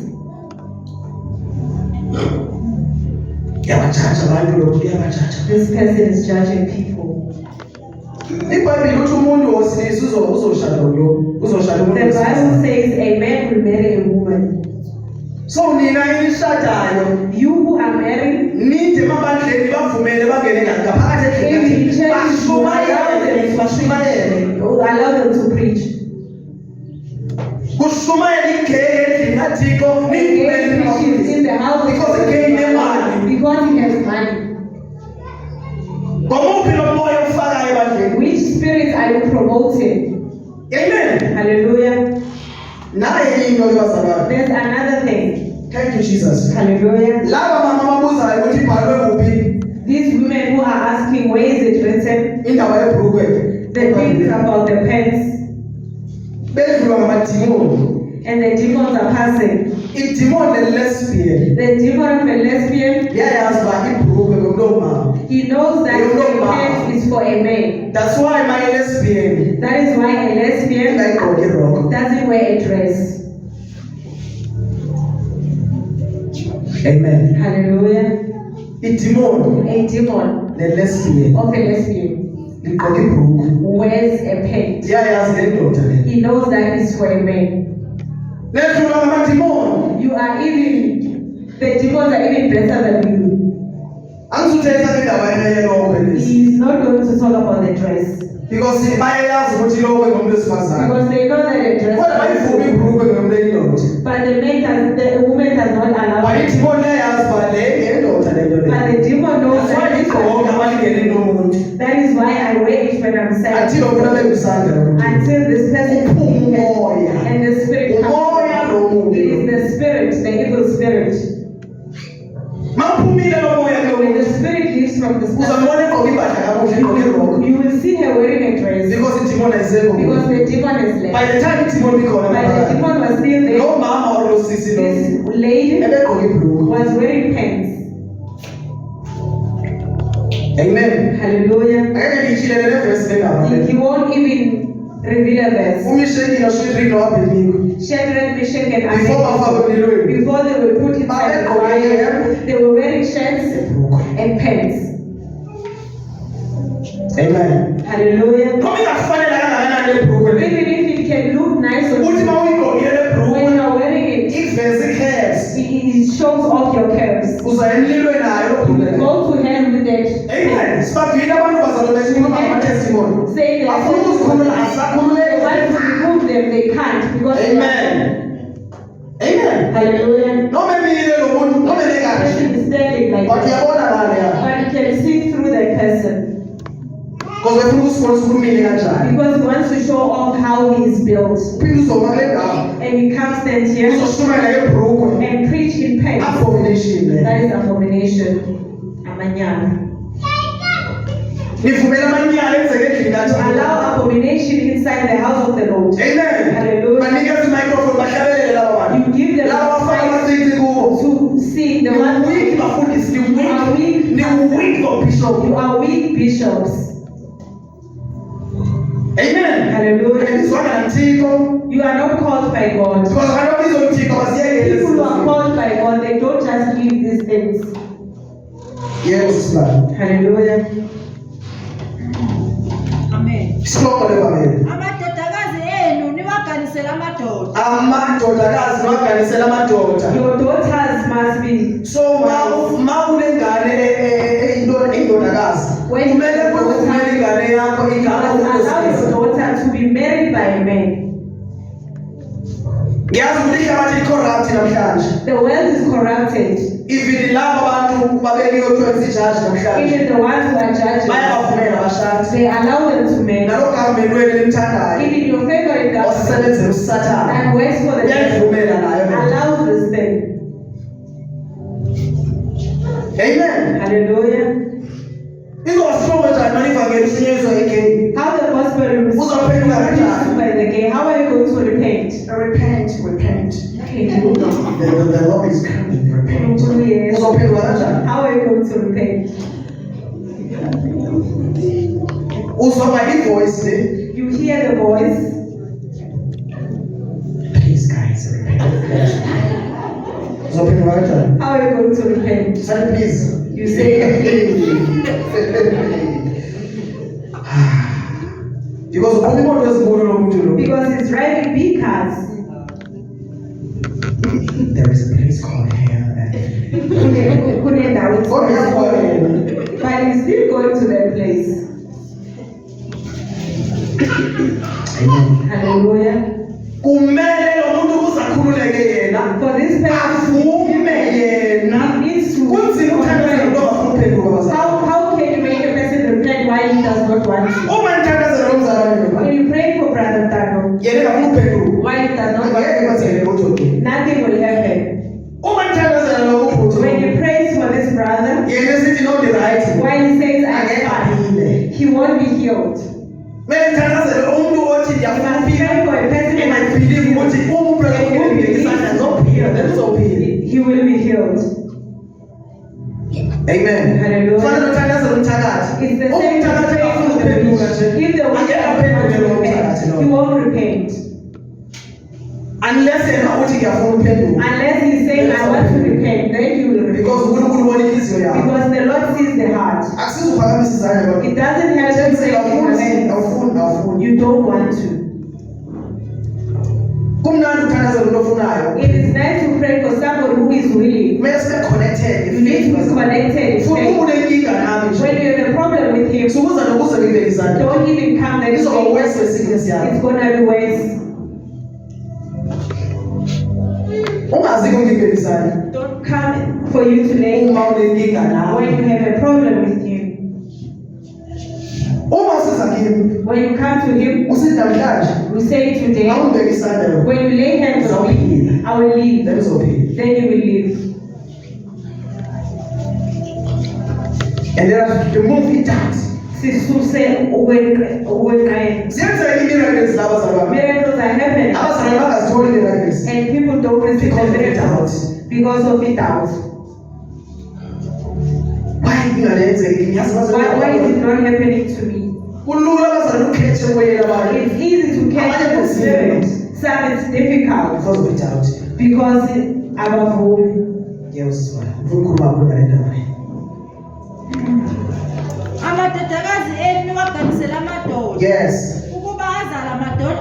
A: Kuyabajaja abantu lokhu kuyabajaja.
B: This person is judging people.
A: iBhayibheli uthi umuntu wosilisa uzoshada lo uzoshada umuntu
B: The Bible
A: wesifazane.
B: says a man will marry a woman.
A: So nina enishadayo
B: You who are married,
A: nithi emabandleni bavumele bangene ngaphakathi
B: if
A: endlini
B: you church, you
A: bashumayele bashumayele
B: allow them to preach.
A: kushumayele igeye endlini kaThixo
B: Again, preaches in the house of
A: because igeye inemali.
B: because he has money.
A: Ngomuphi lo moya ufakayo ebandleni?
B: Which spirit are you promoting?
A: Amen.
B: Hallelujah.
A: Naye into lebazalwane.
B: There's another thing.
A: Thank you Jesus.
B: Hallelujah.
A: Laba mama babuzayo ukuthi ibhalwe kuphi
B: These women who are asking, where is it written?
A: indaba yebhrukwe.
B: The things about the pants
A: Bedlulwa ngamadimoni.
B: and the demons are passing.
A: Idimoni le-lesbian
B: The demon of a lesbian,
A: yayazi uba ibhrukwe ngomuntu ongumama.
B: he knows that the pants is for a man.
A: That's why my lesbian
B: That is why a lesbian
A: ingayigqoki iroko.
B: doesn't wear a dress.
A: Amen.
B: Hallelujah.
A: Idimoni
B: A demon
A: le-lesbian
B: of a lesbian
A: ligqoka ibhrukwe.
B: wears a pant.
A: Yayazi le ndoda le.
B: He knows that it's for a man.
A: Ledlulwa ngamadimoni.
B: You are even, the demons are even better than you.
A: Angizuthetha ngendaba yelokwe lesi.
B: He is not going to talk about the dress.
A: Because bayayazi ukuthi ilokwe ngomuntu wesifazane.
B: Because they know that a dress
A: Kodwa bayivuma ibhrukwe ngomuntu eyindoda.
B: but the woman does not allow
A: Why
B: it.
A: idimoni yayazi uba le ngendoda le nto le.
B: But the demon knows
A: That's why
B: that
A: igqoka abalingene nomuntu.
B: that is why I wear it when I'm sad.
A: Until umuntu abe ngusandla nomuntu.
B: Until this person
A: Umoya.
B: and the spirit
A: Umoya
B: comes.
A: lo muntu.
B: It is the spirit, the evil spirit.
A: Mawuphumile lo moya kulo
B: When the
A: muntu.
B: spirit leaves from the spirit,
A: Uzambona egqoka impahla kakuhle egqoka iroko.
B: you will see her wearing a dress
A: Because idimoni ayisekho.
B: because the demon is
A: By
B: left.
A: the time idimoni ikhona
B: But the
A: phakathi,
B: demon was still there.
A: lo mama or lo sisi lo
B: This lady
A: ebegqoka ibhrukwe.
B: was wearing pants.
A: Amen.
B: Hallelujah.
A: Angeke ngiyishilele le verse lendaba le.
B: He won't even reveal a verse.
A: uMisheki noShedriki noAbednego
B: Shadrach, Meshach, and
A: before bafakwe
B: Abednego,
A: emlilweni
B: before they were put inside the fire, they were wearing shirts
A: ibhrukwe.
B: and pants.
A: Amen.
B: Hallelujah.
A: Noma ingakufanele kangakanani le bhrukwe le.
B: Even if it can look nice on
A: Uthi
B: you,
A: uma uyigqokile le
B: when
A: bhrukwe
B: you are wearing it,
A: iveze ikhesi.
B: it shows off your curves.
A: Uza emlilweni nayo lo bhrukwe le.
B: Go to hell with it.
A: Amen. Sibavile abantu bazalwane sikhuluma ngama-testimony.
B: Say that
A: Afuna ukuzikhulula
B: they
A: asakhululeki.
B: want to remove them, they can't because
A: Amen. Amen.
B: Hallelujah.
A: Noma emile lo muntu noma
B: The
A: nekanje.
B: person is standing like
A: But
B: that.
A: uyabona ngale ya.
B: But you can see through that person
A: Because wefuna ukusibona ukhulumile kanjani.
B: because he wants to show off how he is built.
A: Uphinde uzoma kule ndawo.
B: And he comes stand here
A: Uzoshumayela ngebhrukwe.
B: and preach in pain.
A: Abomination le.
B: That is abomination. Amanyana.
A: Nivumela amanyala enzeke endlini
B: To
A: kaThixo.
B: allow abomination inside the house of the Lord.
A: Amen.
B: Hallelujah.
A: Banikeza i-microphone bahlabelele laba bantu.
B: You give them
A: Laba bafana
B: time
A: amasici kubo.
B: to see the one who
A: bishop.
B: You are weak bishops.
A: Amen.
B: Hallelujah. You are not called by God. People who are called by God, they don't just leave these things.
A: Yes, Lord.
B: Hallelujah.
C: Amen.
A: Amen.
C: Amadodakazi enu niwaganisela amadoda.
A: Amadodakazi niwaganisela amadoda.
B: Your daughters must be.
A: So ma unengane indodakazi. Kumele kuvumele ingane yakho igama
B: Allow your daughter to be married by a man.
A: Ngiyazi ukuthi ihlabathi corrupt namhlanje.
B: The world is corrupted.
A: Even labo bantu babekiwe kuthiwa isijudge namhlanje.
B: Even the ones who are judging,
A: Bayabavumela abashadi.
B: they allow them to marry.
A: Nalo government wenu elimthandayo.
B: Even your favorite government
A: Osebenzela uSathane.
B: that works for the devil
A: Uyayivumela nayo.
B: allows this thing.
A: Amen.
B: Hallelujah.
A: Izosifuna njani manje ivangeli isinyezwa igay?
B: How the gospel is
A: Uzophendula kanjani?
B: by the gay. How are you going to repent?
A: Repent. The Lord is coming. Repent.
B: Yes.
A: Uzophendula kanjani?
B: How are you going to repent?
A: Uzwa ivoice le.
B: You hear the voice.
A: Please guys, repent. Uzophendula kanjani?
B: How are you going to repent?
A: Say please.
B: You say,
A: because umuntu wesibolo lomuntu lo.
B: because it's driving big cars.
A: There is a place called hell and
B: Kunendawo
A: God has
B: it's- but he's still going to that place.
A: Amen.
B: Hallelujah.
A: Kumele lo muntu kuzakhululeke yena.
B: For this person,
A: Avume yena.
B: he needs to.
A: Kunzima ukuthandazela lo bafuna uphenduka bazali.
B: How can you make a person repent why he does not want to?
A: Uma nithandazela lo mzalwane
B: When you pray for Brother Tano,
A: yena afuna uphenduka.
B: why he does not want
A: Angeke kwenzeke
B: to?
A: lutho ke.
B: Nothing will happen.
A: Uma nithandazela lo muntu.
B: When you pray for this brother,
A: Yena sithi no the right.
B: why he says
A: Angeke
B: I
A: aphile.
B: he won't be healed.
A: Mele nithandazela umuntu othi
B: You
A: ndiyafuna
B: must
A: ukuphila.
B: pray for a person
A: And I
B: who
A: believe ukuthi uma umuntu ngekisandla zophila, then uzophila.
B: he will be healed.
A: Amen.
B: Hallelujah.
A: Kufanele uthandazele umthakathi.
B: It's the same
A: Umthakathi
B: thing
A: afuna
B: for the
A: uphenduka nje.
B: If the one
A: Angeke
B: does
A: aphendule lo
B: not
A: mthakathi
B: repent,
A: lo.
B: he won't repent.
A: Unless yena uthi ngiyafuna uphenduka.
B: Unless he says, I want to repent, then he will repent.
A: Because uNkulunkulu ubona inhliziyo yakho.
B: Because the Lord sees the heart.
A: Akusizuphakamisa izandla kodwa.
B: It doesn't help to say
A: Awufuni.
B: you don't want to.
A: Kumnandi uthandazela umuntu ofunayo.
B: It is nice to pray for somebody who is willing.
A: Kumele sibe connected.
B: You need to be connected.
A: Futhi uma unenkinga nami nje.
B: When you have a problem with him,
A: Sukuza nokuze ngibeke izandla.
B: don't even come next
A: Izoba
B: week.
A: worse sickness yakho.
B: It's gonna be worse.
A: Ungazi ngibeke izandla.
B: Don't come for you to lay
A: Uma unenkinga nami.
B: when you have a problem with him.
A: Uma usiza kimi,
B: When you come to him,
A: usithi namhlanje
B: you say today,
A: awungibeke isandla.
B: when you lay hands on me, I will leave.
A: Then uzophila.
B: Then you will leave.
A: And then the move it out.
B: Sisuse ukwenqena.
A: Ziyenzeka imiracles laba zalwa.
B: Miracles are happening,
A: Abazalwane bangazitholi the miracles.
B: and people don't receive the
A: Because of
B: miracles because of it out.
A: Why ingayenzeki? Ngiyazi
B: Why is it not happening to me?
A: kulula abazalwane ukhethe moyeni abanye.
B: It's easy to catch the spirit. Some it's difficult
A: Because of it out.
B: because abavumi.
A: Ngiyawuzwa. Ufuna ukukhuluma ngakho le ndaba.
C: Amadodakazi enu niwaganisela amadoda.
A: Yes.
C: Ukuba azala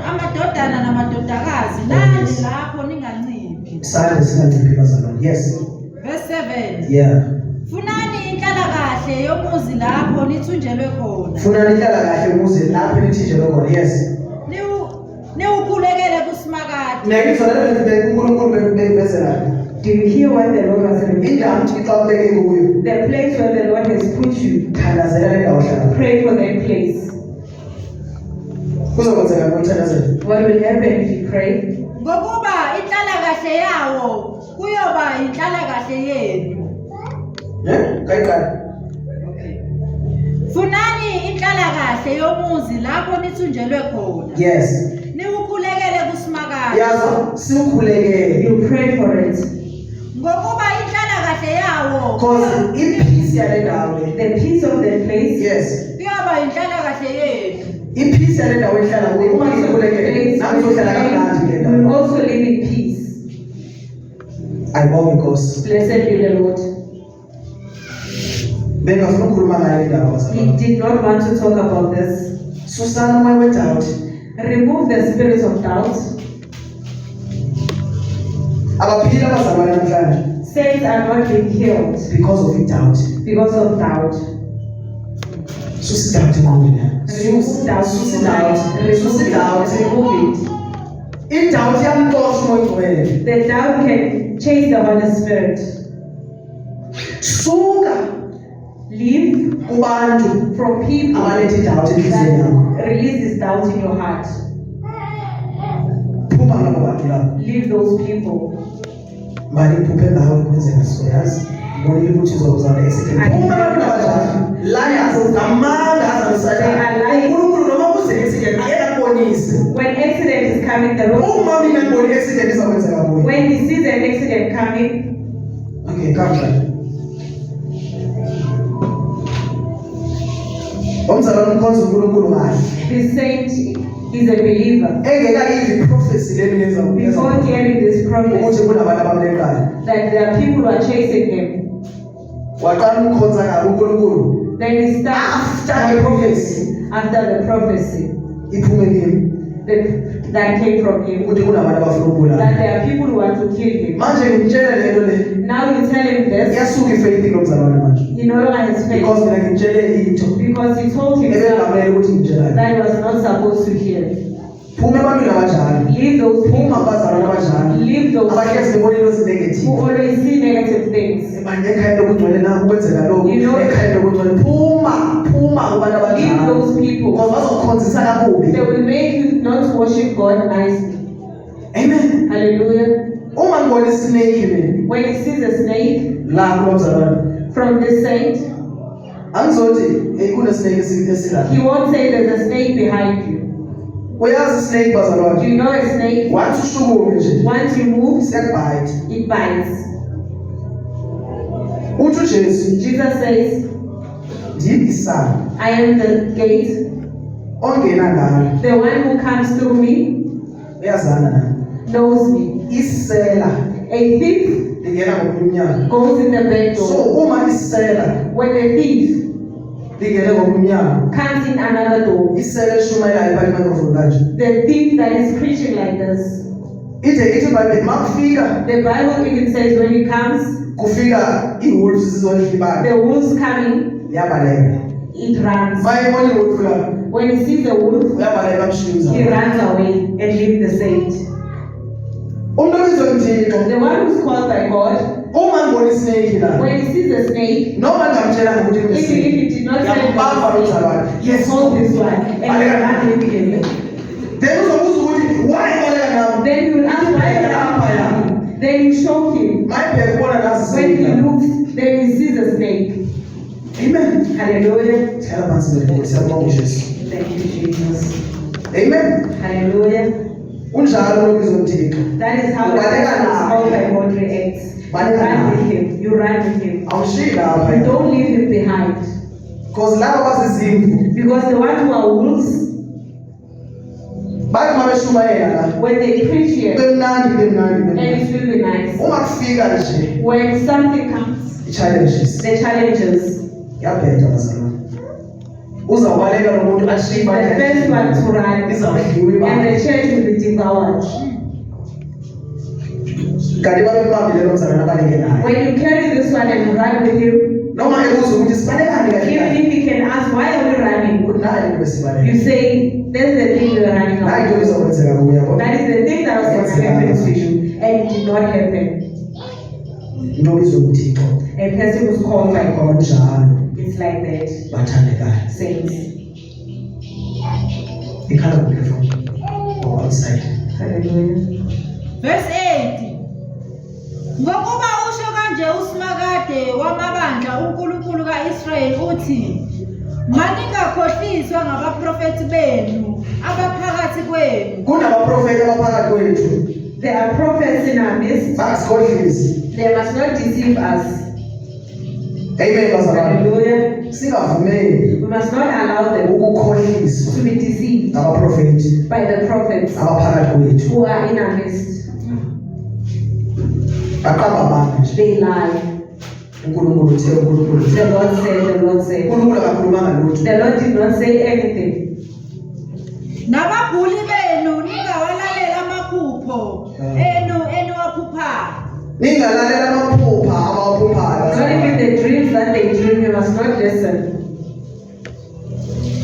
C: amadodana namadodakazi nani lapho ninganciphi.
A: Isandla singanciphi bazalwane. Yes.
C: Verse 7.
A: Yeah.
C: Funani inhlalakahle yomuzi lapho nithunjelwe khona.
A: Funa nihlala kahle ukuze lapho nithinjelwe khona. Yes.
C: Niwukhulekele kusimakade.
A: Ngiyakuzwa lento uNkulunkulu beyivezela.
B: Do you hear what the Lord has revealed?
A: Indawo uThixo abeke kuyo.
B: The place where the Lord has put you,
A: Thandazela le ndawo hlala.
B: pray for that place.
A: Kuzokwenzeka ngokuthandazela.
B: What will happen if you pray?
C: Ngokuba inhlalakahle yawo kuyoba inhlalakahle yenu.
A: Kayiqala.
C: Funani inhlalakahle yomuzi lapho nithunjelwe khona.
A: Yes.
C: Niwukhulekele kusimakade.
A: Yazo siukhulekele.
B: You pray for it.
C: Ngokuba inhlalakahle kahle yawo.
A: Because ipeace yale ndawo le.
B: The peace of that place.
A: Yes.
C: Kuyoba inhlala kahle yethu.
A: Ipeace yale ndawo ehlala kuyo uma ngizokhulekela nami ngizohlala kamnandi le
B: We will
A: ndawo.
B: also live in peace.
A: Ayibonge Nkosi.
B: Blessed be the Lord.
A: Bengafuna ukukhuluma ngayo le ndaba
B: He
A: bazalwane.
B: did not want to talk about this.
A: Susana umoya wedoubt.
B: Remove the spirit of doubt.
A: Abaphila abazalwane namhlanje
B: Saints are not being healed
A: because of doubt.
B: because of doubt.
A: Susi doubt engqondweni yakho.
B: Remove doubt.
A: Susi doubt. Susi doubt.
B: Remove it.
A: I-doubt iyamxosha umoya ogcwele.
B: The doubt can chase the Holy Spirit.
A: Suka
B: Leave
A: kubantu
B: from people
A: abaletha i-doubt enhliziyweni yakho.
B: that release this doubt in your heart.
A: Phuma ngabo bantu labo.
B: Leave those people.
A: Mali iphuphe ngawe kwenzeka siyazi. Ngibonile ukuthi uzokuzama accident. Phuma abantu abadala. Liars amanga azamisana. uNkulunkulu noma kuze accident ayabonise.
B: When accident is coming, the Lord.
A: Uma mina ngibona accident izakwenzeka kuwe.
B: When he sees an accident coming,
A: Okay, come back. Umzalwane ukhonza uNkulunkulu ngayo.
B: the saint is a believer.
A: Engekayivi prophecy lemi yenza
B: Before hearing this promise,
A: ukuthi kunabantu abamleqayo.
B: that there are people who are chasing him,
A: Waqala ukukhonza ngabo uNkulunkulu.
B: then he
A: After
B: starts
A: the prophecy
B: after the prophecy
A: iphume kimi
B: that came from him,
A: ukuthi kunabantu abafuna ukubulala.
B: that there are people who want to kill him.
A: Manje ngimtshela lento le.
B: Now you tell him this,
A: Iyasuka ifaith lo mzalwane manje.
B: he no longer has faith
A: Because mina ngimtshele into
B: because he told himself
A: ebengamele ukuthi ngimtshelayo.
B: that he was not supposed to hear.
A: Phuma ebantwini abajalo.
B: Leave those
A: Phuma
B: people.
A: abazalwane abajalo.
B: Leave those
A: Abahlezi bebona into ezinegative.
B: who always see negative things.
A: Manje ekhaya lokugcwele nakho kwenzeka lokho.
B: You know-
A: Ekhaya lokugcwele phuma kubantu
B: Leave
A: abajalo.
B: those people.
A: Because bazokukhonzisa kakubi.
B: They will make you not worship God nicely.
A: Amen.
B: Hallelujah.
A: Uma ngibona isnake mina
B: When he sees a snake
A: la kulo mzalwane.
B: from the saint,
A: Angizothi hey kunesnake esila.
B: he won't say there's a snake behind you.
A: Uyazi snake
B: Do
A: bazalwane.
B: you know a snake?
A: Wathi ushukume nje.
B: Once you move,
A: Siyakubite.
B: it bites.
A: Uthi uJesu
B: Jesus says,
A: ndimi isango
B: I am the gate.
A: ongena ngalo.
B: The one who comes through me
A: Uyazana na.
B: knows me.
A: Isela
B: A thief
A: lingena ngokumnyama.
B: goes in the back
A: So
B: door.
A: uma isela
B: When the thief
A: lingena ngokumnyama.
B: comes in another door,
A: Isela eshumayelayo phakathi microphone kanje.
B: the thief that is preaching like this,
A: Ithi iBhayibheli makufika
B: the Bible even says when he comes,
A: kufika iwolves zizodlibana.
B: the wolves coming,
A: Liyabaleka.
B: it runs.
A: Mayibona iwolf la.
B: When he sees the wolf,
A: Uyabaleka amshiza.
B: he runs away and leaves the saint.
A: Umuntu obizwa uThixo
B: The one who's called by God,
A: uma ngibona isnake la.
B: when he sees the snake,
A: Noma ngamtshela ukuthi
B: even if
A: kunesnake.
B: he did not tell
A: Yambamba lo
B: him,
A: mzalwane.
B: he
A: Yes.
B: told this one and he ran with him.
A: Then uzobuza ukuthi why ibaleka nami?
B: Then you will ask why he ran by him. Then you show him.
A: Mayibheka ubona nazi
B: When he
A: snake.
B: looks, then he sees a snake.
A: Amen.
B: Hallelujah.
A: Tell us the Lord, siyabonga uJesu.
B: Thank you, Jesus.
A: Amen.
B: Hallelujah.
A: Unjalo lo bizwa uThixo.
B: That is how the person who's called by God reacts. You run with him. You run with him.
A: Awushiyi lapha.
B: You don't leave him behind.
A: Because laba bazizimvu
B: Because the ones who are wolves,
A: bathi uma beshumayela la.
B: when they preach here,
A: Bemnandi.
B: and it will be nice.
A: Uma kufika nje
B: When something comes,
A: i-challenges.
B: the challenges,
A: Yabheda bazalwane. Uzawubaleka lo muntu
B: the
A: ashiba
B: first one to run,
A: izawudliwa
B: and
A: imali.
B: the church will be devoured.
A: Kanti babembambile lo mzalwane abaleke naye.
B: When you carry this one and run with him,
A: Noma ebuza ukuthi sibalekani
B: even
A: kahle.
B: if he can ask, why are we running?
A: Naye into besibaleka.
B: You say, that's the thing we're running
A: Naye into
B: away.
A: izokwenzeka kuye yabo.
B: That is the thing that was going to happen to you, and it did not happen.
A: Into bizwa uThixo.
B: A person who's called by God,
A: Njalo
B: it's like that.
A: bathandekayo.
B: Saints.
A: Ikhala kuhle from outside.
B: Hallelujah.
C: Verse 8. Ngokuba usho kanje uSimakade wamabandla uNkulunkulu kaIsrayeli uthi maningakhohliswa ngabaprofeti benu abaphakathi kwenu.
A: Kunabaprofeti abaphakathi kwethu
B: There are prophets in our midst.
A: Bangasikhohlisi.
B: They must not deceive us.
A: Amen, bazalwane.
B: Hallelujah.
A: Singavumeli
B: We must not allow them
A: ukukhohliswa
B: to be deceived
A: ngabaprofethi
B: by the prophets
A: abaphakathi kwethu.
B: who are in our midst.
A: Baqamba abantu nje.
B: They lie.
A: uNkulunkulu uthe uNkulunkulu.
B: The Lord said, the Lord said.
A: uNkulunkulu akakhulumanga lutho.
B: The Lord did not say anything.
C: Nababhuli benu ningawalalela amaphupho enu waphuphayo.
A: Ningalalela amaphupha abawaphuphayo.
B: Not even the dreams that they dream, you must not listen.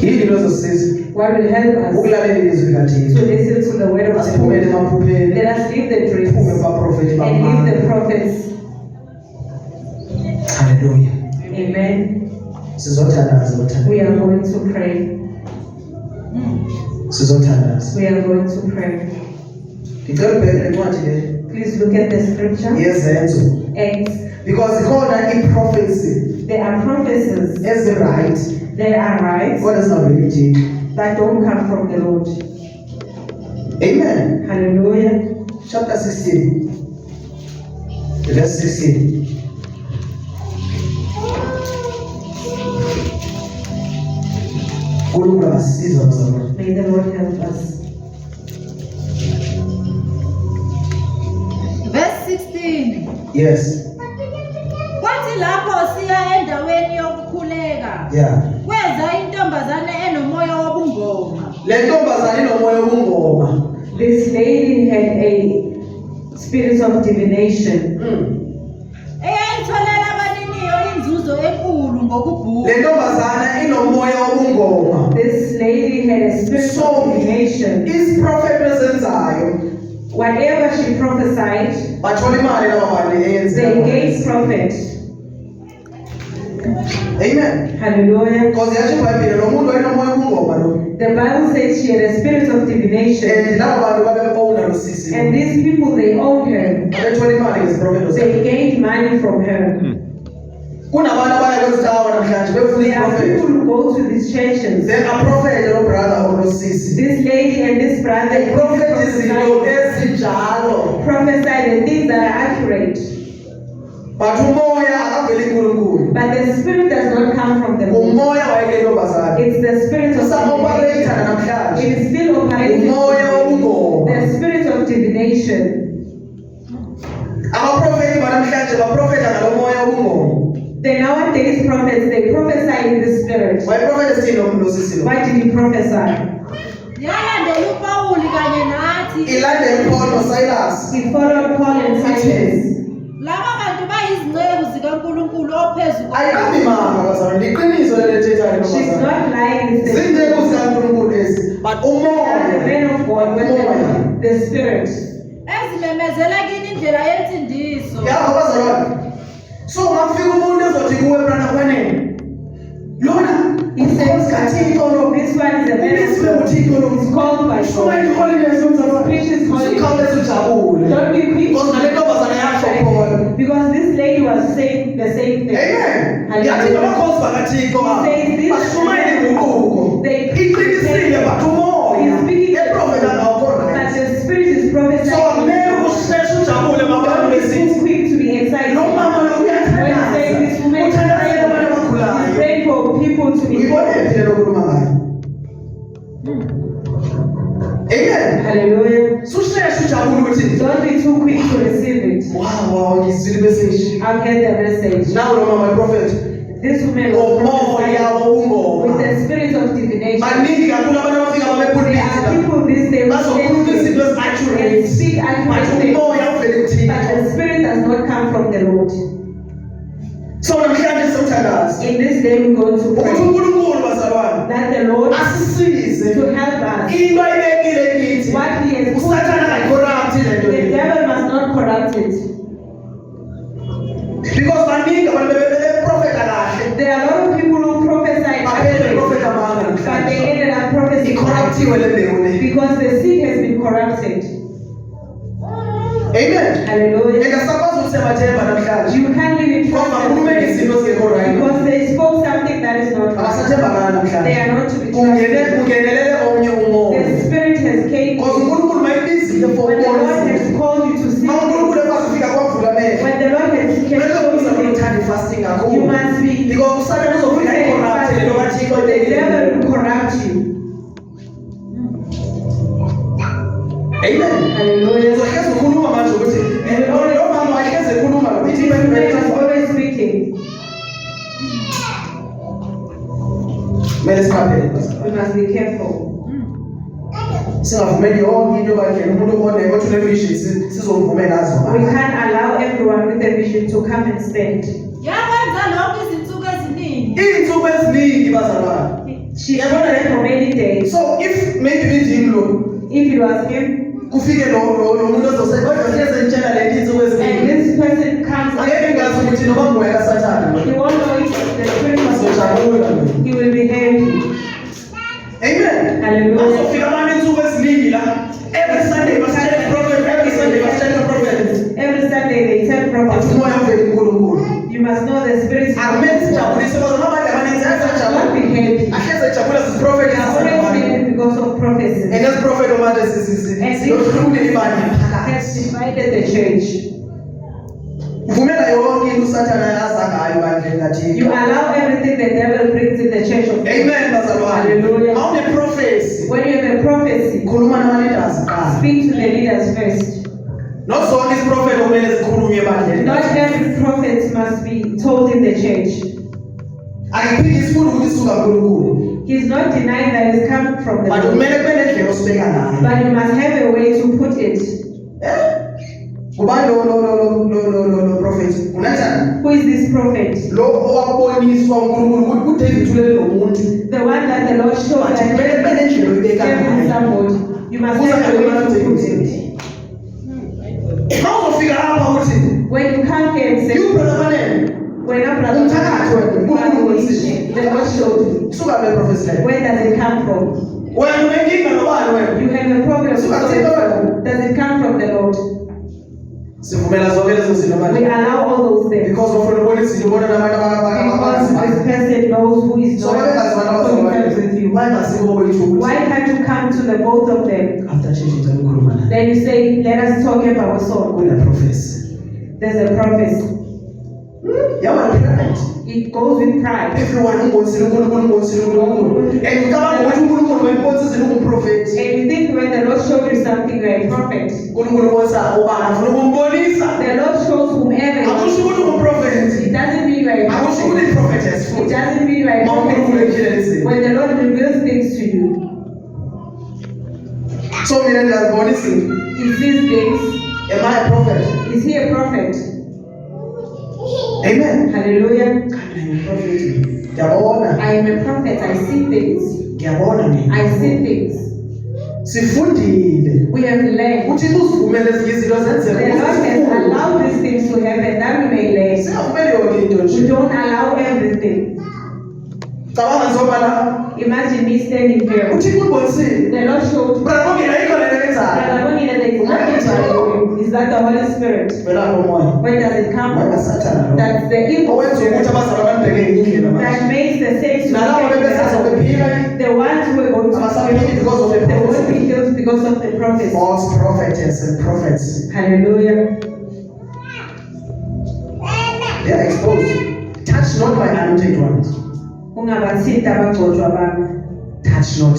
A: Yini lozosiza?
B: What will help us
A: Ukulalela ilizwi
B: to
A: likaThixo.
B: listen to the word of
A: Asiphumele
B: God?
A: emaphupheni.
B: Let us leave the dreams
A: Siphume kubaprofethi
B: and
A: bamanga.
B: leave the prophets.
A: Hallelujah.
B: Amen.
A: Sizothandaza bathanda.
B: We are going to pray.
A: Sizothandaza.
B: We are going to pray.
A: Ngicela ubheke incwadi le
B: Please look at the scripture.
A: yezenzo.
B: Acts.
A: Because ikhona i-prophecy
B: There are prophecies
A: ezi-right
B: that are right
A: kodwa zingaveli thixo.
B: that don't come from the Lord.
A: Amen.
B: Hallelujah.
A: Chapter 16. Verse 16. uNkulunkulu asisize bazalwane.
B: May the Lord help us.
C: Verse 16.
A: Yes.
C: Kwathi lapho siya endaweni yokukhuleka,
A: Yeah.
C: kweza intombazane enomoya wobungoma.
A: Le ntombazane inomoya wobungoma.
B: This lady had a spirit of divination.
C: Eyayitholela abaniniyo inzuzo enkulu ngokubhuka.
A: Le ntombazane inomoya wobungoma.
B: This lady had a spirit of divination.
A: Isiprofeti esenzayo
B: Whatever she prophesied,
A: bathola imali laba bantu
B: they
A: eyenzayo.
B: gave profit.
A: Amen.
B: Hallelujah.
A: Because yathi iBhayibheli lo muntu wayenomoya wobungoma lo.
B: The Bible says she had a spirit of divination.
A: And laba bantu babebona lo sisi.
B: And these people, they owned her.
A: Babethola imali ngesiprofeti.
B: They gained money from her.
A: Kunabantu abaya kwezitawa namhlanje befuna
B: There are
A: isiprofeti.
B: people who go to these churches.
A: Then a prophet lo brother or lo sisi.
B: This lady and this brother
A: Prophet izinto ezinjalo.
B: prophesy the things that are accurate.
A: But umoya akaveli kuNkulunkulu.
B: But the spirit does not come from the Lord.
A: Umoya wayeke ntombazane.
B: It's the spirit of
A: Usaoperator
B: divination.
A: namhlanje.
B: It is still operating.
A: Umoya wobungoma.
B: The spirit of divination.
A: Abaprofeti banamhlanje baprofeta ngalo moya wobungoma.
B: The nowadays prophets, they prophesy in the spirit.
A: Wayeprofeta sithini lo sisi lo?
B: Why did he prophesy?
C: Yalandela uPawuli kanye nathi.
A: Ilandela uPaul noSilas.
B: He followed Paul and Silas.
C: Laba bantu bayizinceku zikaNkulunkulu ophezulu.
A: Ayikambi manga bazalwane, liqiniso lelithethayo
B: She's
A: ntombazane.
B: not lying. It's the
A: Zinceku zikaNkulunkulu ezi. But
B: They are the
A: umoya.
B: men of God with
A: Umoya.
B: the spirit.
C: Ezimemezela kini indlela yensindiso.
A: Yabo bazalwane. So ngafika umuntu ezothi kuwe brother kwanene. Lona
B: He says,
A: kaThixo lo.
B: this one is a man of
A: Ubizwe
B: God.
A: uThixo lo.
B: He's called by
A: Shumayela
B: God.
A: iholidays yomzalwane.
B: Preaches holidays.
A: Usukhawuleze ujabule.
B: Don't be quick.
A: Because ngale ntombazane yasho Paul.
B: Because this lady was saying the same thing.
A: Amen.
B: Hallelujah.
A: Yathi amakhosi bakaThixo bashumayela inguquko.
B: They
A: Iqinisile but umoya.
B: He's speaking
A: Eprofeta ngawukho
B: but
A: right.
B: the spirit is
A: So
B: prophesying.
A: kumele usheshe ujabule mabantu
B: Don't be
A: besithi.
B: too quick to be excited.
A: Lo mama lo
B: When you say this
A: uyathandaza.
B: woman is
A: Uthandazela abantu abagulayo.
B: praying for people to be
A: Uyibone
B: healed.
A: phela lokhuluma ngayo. Amen.
B: Hallelujah.
A: Susheshe ujabule uthi
B: Don't be too quick to receive it.
A: wow ngizwile message.
B: I'll get the message.
A: Now lo mama prophet
B: This woman was
A: ngomoya
B: prophesying with
A: wobungoma.
B: the spirit of divination.
A: Baningi kakhulu abantu abafika
B: There are
A: babepulpit.
B: people these days
A: Bazokhuluma izinto ezi-accurate.
B: and speak
A: But
B: accurate things,
A: umoya uvele
B: but
A: kuThixo.
B: the spirit does not come from the Lord.
A: So namhlanje somthandazo.
B: In this day we go to
A: Ukuthi
B: pray
A: uNkulunkulu bazalwane
B: that the Lord
A: asisize.
B: to help us.
A: Into ayibekile kithi.
B: What he has put,
A: Usathana akayicorrupt le nto
B: the
A: le.
B: devil must not corrupt it.
A: Because baningi abantu beprofeta kahle.
B: There are a lot of people who prophesy
A: Baphele
B: accurately,
A: beprofeta amanga
B: but
A: namhlanje.
B: they ended up prophesying
A: Icorruptiwe le mbewu le.
B: because the seed has been corrupted.
A: Amen.
B: Hallelujah.
A: Engasakwazi ukusemathemba namhlanje.
B: You can't live in
A: Ngoba bakhuluma
B: trust
A: izinto ezingekho right.
B: because they spoke something that is not right.
A: Abasathembakala
B: They
A: namhlanje.
B: are not to be
A: Kungenelele
B: trusted.
A: omnye umoya.
B: The spirit has came.
A: Because uNkulunkulu mayibizile for
B: When the Lord
A: ukubonisa.
B: has called
A: kumele siqaphele
B: We must be careful.
A: singavumeli yonke into bakhe umuntu obone ukuthi unevision sizomvumela azo.
B: We can't allow everyone with a vision to come and stand.
C: Yakwenza lokho izinsuku eziningi.
A: Izinsuku eziningi bazalwane.
B: She did it for many days.
A: So if maybe bijim lo
B: If it was him,
A: kufike lo muntu ozose kodwa siyeze ntshela lezi insuku
B: and
A: eziningi.
B: this person comes
A: Angeke ngazi ukuthi noma ngweka sathana.
B: he won't know if the spirit was
A: Sizojabula.
B: he will be happy.
A: Amen.
B: Hallelujah.
A: Bazofika abantu insuku eziningi la. Every Sunday basitshela prophet, every Sunday basitshela prophet.
B: Every Sunday they tell prophets.
A: Umoya uvela kuNkulunkulu.
B: You must know the spirit.
A: Akumele sijabulise ngoba abantu abaninzi
B: Don't
A: ayasajabula.
B: be happy.
A: Ahleze ejabula prophet
B: We are always happy because of prophecy.
A: and as prophet omade siyohlule ibandla
B: Has divided the church.
A: uvumela yonke into usathana aza ngayo bandleni kathixo.
B: You allow everything the devil brings in the church of God.
A: Amen bazalwane.
B: Hallelujah.
A: Mawune prophecy
B: When you have a prophecy,
A: khuluma nama-leaders kuqala.
B: speak to the leaders first.
A: Not zonke isiprofethi okumele zikhulunywe ebandleni.
B: Not every prophet must be told in the church.
A: Akiphiki isifuna ukuthi isuka kuNkulunkulu.
B: He's not denying that it's come from the
A: But
B: Lord.
A: kumele kube nendlela osibeka ngayo.
B: But you must have a way to put it.
A: Ngubani lo prophet? UNathan.
B: Who is this prophet?
A: Lo owaboniswa uNkulunkulu ukuthi uDavid ulele lo muntu.
B: The one that the Lord showed
A: But
B: that
A: kumele kube nendlela oyibeka
B: every
A: ngayo.
B: somebody. You must have a way to put it.
A: Mawuzofika lapha uthi
B: When you come here and say,
A: you brother Manene.
B: when a brother,
A: Umthakathi wena, uNkulunkulu wesizwe.
B: the Lord showed you.
A: Suka le prophecy leyo.
B: Where does it come from?
A: Wena unenkinga nobani wena?
B: You have a problem.
A: So I take over.
B: Does it come from the Lord?
A: Sivumela zonke lezo zinto
B: We
A: manje.
B: allow all those things.
A: Because ofuna ubona izinto ubona nabantu
B: Because this person knows who is
A: So
B: not
A: babengazi abantu
B: committed with you.
A: bangasikho kwethu ukuthi
B: Why can't you come to the both of them?
A: after church ngicela ukukhuluma naye.
B: Then you say, let us talk about song.
A: Kuna prophecy.
B: There's a prophecy.
A: Yabona pride.
B: It goes with pride.
A: Everyone ungonisile uNkulunkulu. And ucabanga ukuthi uNkulunkulu wayemponsizile ungumprofeti.
B: And you think when the Lord showed you something, you are a prophet.
A: uNkulunkulu wonsa ubani afuna ukumbonisa.
B: The Lord shows whomever.
A: Akusho ukuthi ungumprofeti.
B: It doesn't mean you are a
A: Akusho
B: prophet.
A: ukuthi prophetess
B: It
A: futhi.
B: doesn't mean you are a
A: uNkulunkulu
B: prophet.
A: ekhile lezi.
B: When the Lord reveals things to you,
A: So mina ngiyazibona izinto.
B: He sees things.
A: Am I a prophet?
B: Is he a prophet?
A: Amen.
B: Hallelujah.
A: Ngiyabona.
B: I am a prophet. I see things.
A: Ngiyabona mina.
B: I see things.
A: Sifundile.
B: We have learned.
A: Uthi uzivumele ezinye izinto
B: The
A: zenzeke.
B: Lord has allowed these things to happen that we may learn.
A: Singavumeli yonke into
B: We
A: nje.
B: don't allow everything.
A: Cabanga njengoba la
B: Imagine me standing here.
A: uthi ubonisile.
B: The Lord showed me.
A: Brother Mongela yikho le lenzayo.
B: Is that the Holy Spirit?
A: Vela lo moya.
B: Where does it come
A: Moya
B: from?
A: kaSathane lo.
B: That's the evil
A: Owenza ukuthi
B: spirit
A: abazalwane bambheke indlela manje.
B: that makes the saints to
A: Nalabo
B: be
A: bebesazo
B: healed.
A: bephila
B: The ones who are going to
A: abasaphili because of the
B: they won't be
A: prophecy.
B: healed because of the prophets.
A: False prophetess and prophets.
B: Hallelujah.
A: They are exposed. Touch not my anointed ones.
B: Ungabathinta abagcotshwa bami.
A: Touch not.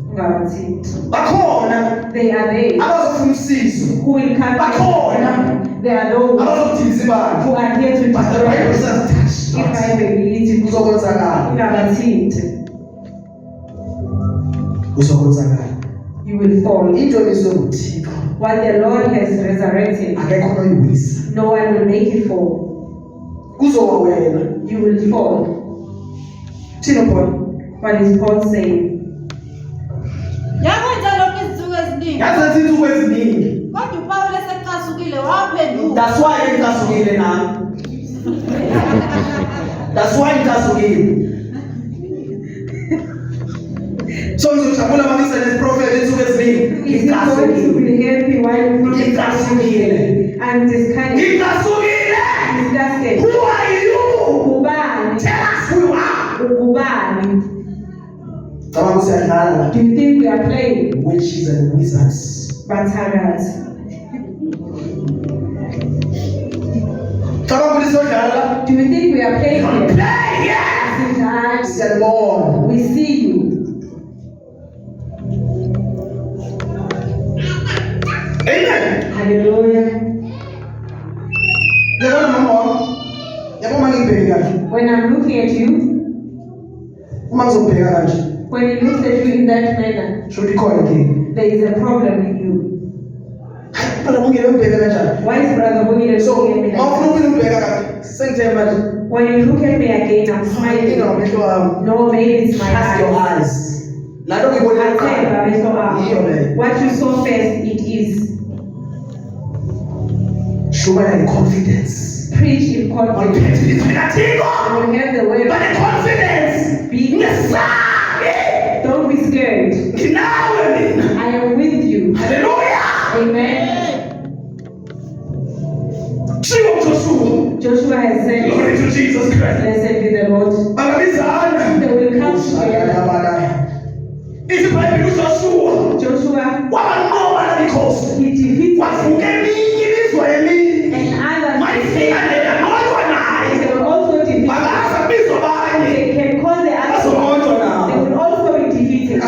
B: Ungabathinta.
A: Bakhona
B: They are they
A: abazofuna usizo.
B: who will come.
A: Bakhona
B: They are those
A: abazodiliza ibandla.
B: who are here to
A: But the Bible
B: destroy.
A: says touch
B: If
A: not.
B: I believe it,
A: Kuzokwenzakala.
B: ungabathinta.
A: Kuzokwenzakala.
B: You will fall.
A: Into emiswe nguThixo
B: What the Lord has resurrected,
A: akekho oyiwisa.
B: no one will make it fall.
A: Kuzowa wena.
B: You will fall.
A: Thina Paul.
B: What is Paul saying?
C: Yakwenza lokho izinsuku eziningi.
A: Yazenza insuku eziningi.
C: Kodwa uPawule esecasukile waphenduka.
A: That's why ngicasukile nami. That's why ngicasukile. So ngizojabula mangise nesiprophet insuku eziningi.
B: Is he going to
A: Ngicasukile.
B: be happy while
A: Ngicasukile.
B: and discouraged?
A: Ngicasukile.
B: Disgusted.
A: Who are you?
B: Ubani?
A: Tell us who you are.
B: Ubani?
A: Cabanga siyadlala la.
B: Do you think we are playing?
A: Witches and wizards.
B: Batangas.
A: Cabanga ukuthi siyodlala la.
B: Do you think we are playing here?
A: Play, yeah.
B: Sometimes
A: Siyabona.
B: we see you.
A: Amen.
B: Hallelujah.
A: Yabona mama wami. Yabona ngibheka kanje.
B: When I'm looking at you,
A: Uma ngizobheka kanje.
B: When he looks at you in that manner,
A: should be called again.
B: there is a problem with you.
A: Phela mungeke ubheke kanjani.
B: Why is Brother Bongile
A: So,
B: looking at me like
A: mawufuna
B: that?
A: ukubheka kahle. Sengithe manje.
B: When you look at me again, I'm smiling.
A: Ngamehlo wami.
B: No, maybe it's my
A: Trust your
B: eyes.
A: eyes. Lalo ngibona
B: I tell you,
A: kuqala.
B: Babeso,
A: Yiyo leyo.
B: what you saw first, it is.
A: Shumela confidence.
B: Preach in confidence.
A: Ngiphethe iziphilathiko.
B: You will have the word.
A: But the confidence.
B: Be
A: Ngesabi.
B: Don't be scared.
A: Nginawe mina.
B: I am with you.
A: Hallelujah.
B: Amen.
A: Shiwo Joshua.
B: Joshua has said,
A: Glory to Jesus Christ.
B: blessed be the Lord.
A: Bangabizana.
B: They will come together.
A: Ithi Bible uJoshua.
B: Joshua,
A: Wabanqoba labikhosi.
B: he defeated
A: Wavuka eminye imizwa eminye.
B: and others.
A: Mayifika lena nolwa naye.
B: They will also defeat.
A: Bangaza bizwa abanye.
B: They can call the others.
A: Bazobotshwa nabo.
B: They will also be defeated.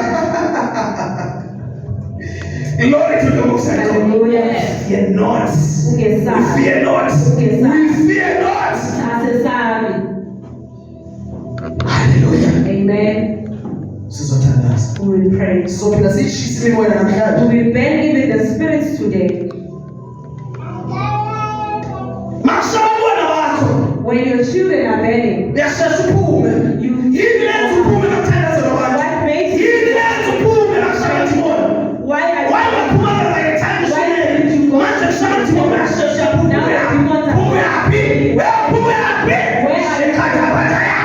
A: Glory to the Most High God.
B: Hallelujah.
A: Fear not. We
B: Ungesabi.
A: fear not.
B: Ungesabi.
A: We fear not.
B: Asesabi.
A: Hallelujah.
B: Amen.
A: Sizothandaza.
B: We will pray.
A: So phela sishisa imimoya
B: We
A: namhlanje.
B: will bend even the spirits today.
A: Mashawabona bakho.
B: When your children are bending,
A: Uyashesha uphume.
B: you
A: Yini lenza uphume nokuthandaza abantu?
B: what makes
A: Yini lenza uphume nakushaka thimona?
B: why are
A: Why waphuma like time shine? Manje kushaka thimona uyashesha uphume. Uphume happy. Uphume happy. Ekhaya bataya.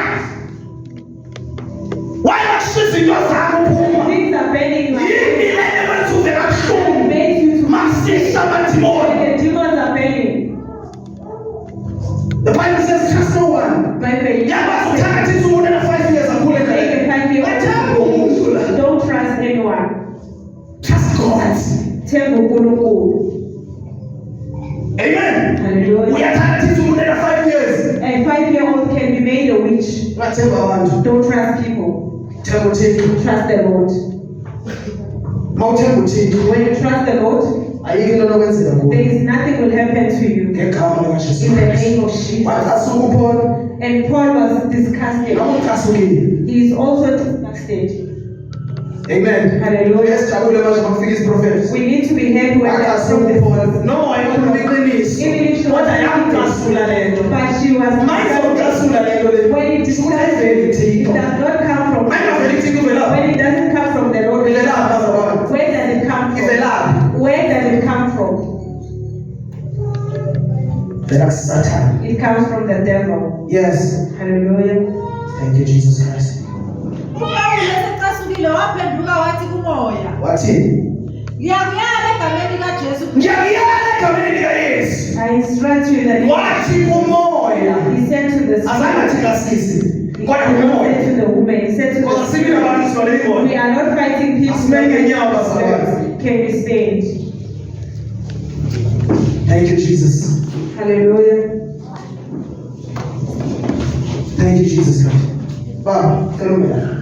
A: Why washisa into zakho uphuma?
B: things are bending like
A: Yini le ebenza uve kabuhlungu?
B: makes you to
A: Masisa amathimona.
B: the demons are bending.
A: The Bible says trust no one.
B: Bible,
A: Yabazi uthatha umuntu na 5 years akhule
B: take a
A: naye.
B: 5 year
A: Wathanda umuntu la.
B: old. Don't trust anyone.
A: Trust God.
B: Tell uNkulunkulu.
A: Amen.
B: Hallelujah.
A: Uyathatha umuntu na 5 years.
B: A 5-year-old can be made a witch.
A: Ungathemba abantu.
B: Don't trust people.
A: Themba uThixo.
B: Trust the Lord.
A: Mawuthemba uThixo.
B: When you trust the Lord,
A: Ayikho into okwenzeka
B: there
A: kuwe.
B: is nothing will happen to you.
A: Ngegama likaJesu
B: In the
A: Kristu.
B: name of Jesus.
A: Wathasuka uPaul.
B: And Paul was disgusted.
A: Namuthasukile.
B: He is also disgusted.
A: Amen.
B: Hallelujah.
A: Uyasijabule manje makufika isiprofeti.
B: We need to be happy when the
A: Wathasuka uPaul. No, ayikhuluma iqiniso.
B: even if she was
A: Kodwa yamcasula lento.
B: but she was
A: Manje ucasula lento le.
B: when it
A: Shukuthi
B: does
A: ayiveli
B: it
A: Thixo.
B: does not come from
A: Ayingaveli Thixo ivela.
B: when it doesn't come from the Lord.
A: Ivela phakathi.
B: Where does it come from?
A: Ivelaphi?
B: Where does it come from?
A: Vela kuSathane.
B: It comes from the devil.
A: Yes.
B: Hallelujah.
A: Thank you Jesus Christ.
C: uPawulo esecasukile waphenduka wathi kumoya,
A: Wathini?
C: ngiyakuyala egameni likaJesu.
A: Ngiyakuyala egameni likaYesu.
B: I instruct you that
A: Wathi kumoya.
B: he said to the
A: Azangathi
B: spirit,
A: kasisi.
B: he
A: Kodwa
B: said
A: kumoya.
B: to the woman, he said to
A: Ngoba
B: the
A: sibili abantu sibale
B: spirit,
A: ingoma.
B: we are not fighting people
A: Asimele ngenyawo
B: that
A: bazabantu.
B: can be stained.
A: Thank you Jesus.
B: Hallelujah.
A: Thank you Jesus Christ. Baba, kalumela.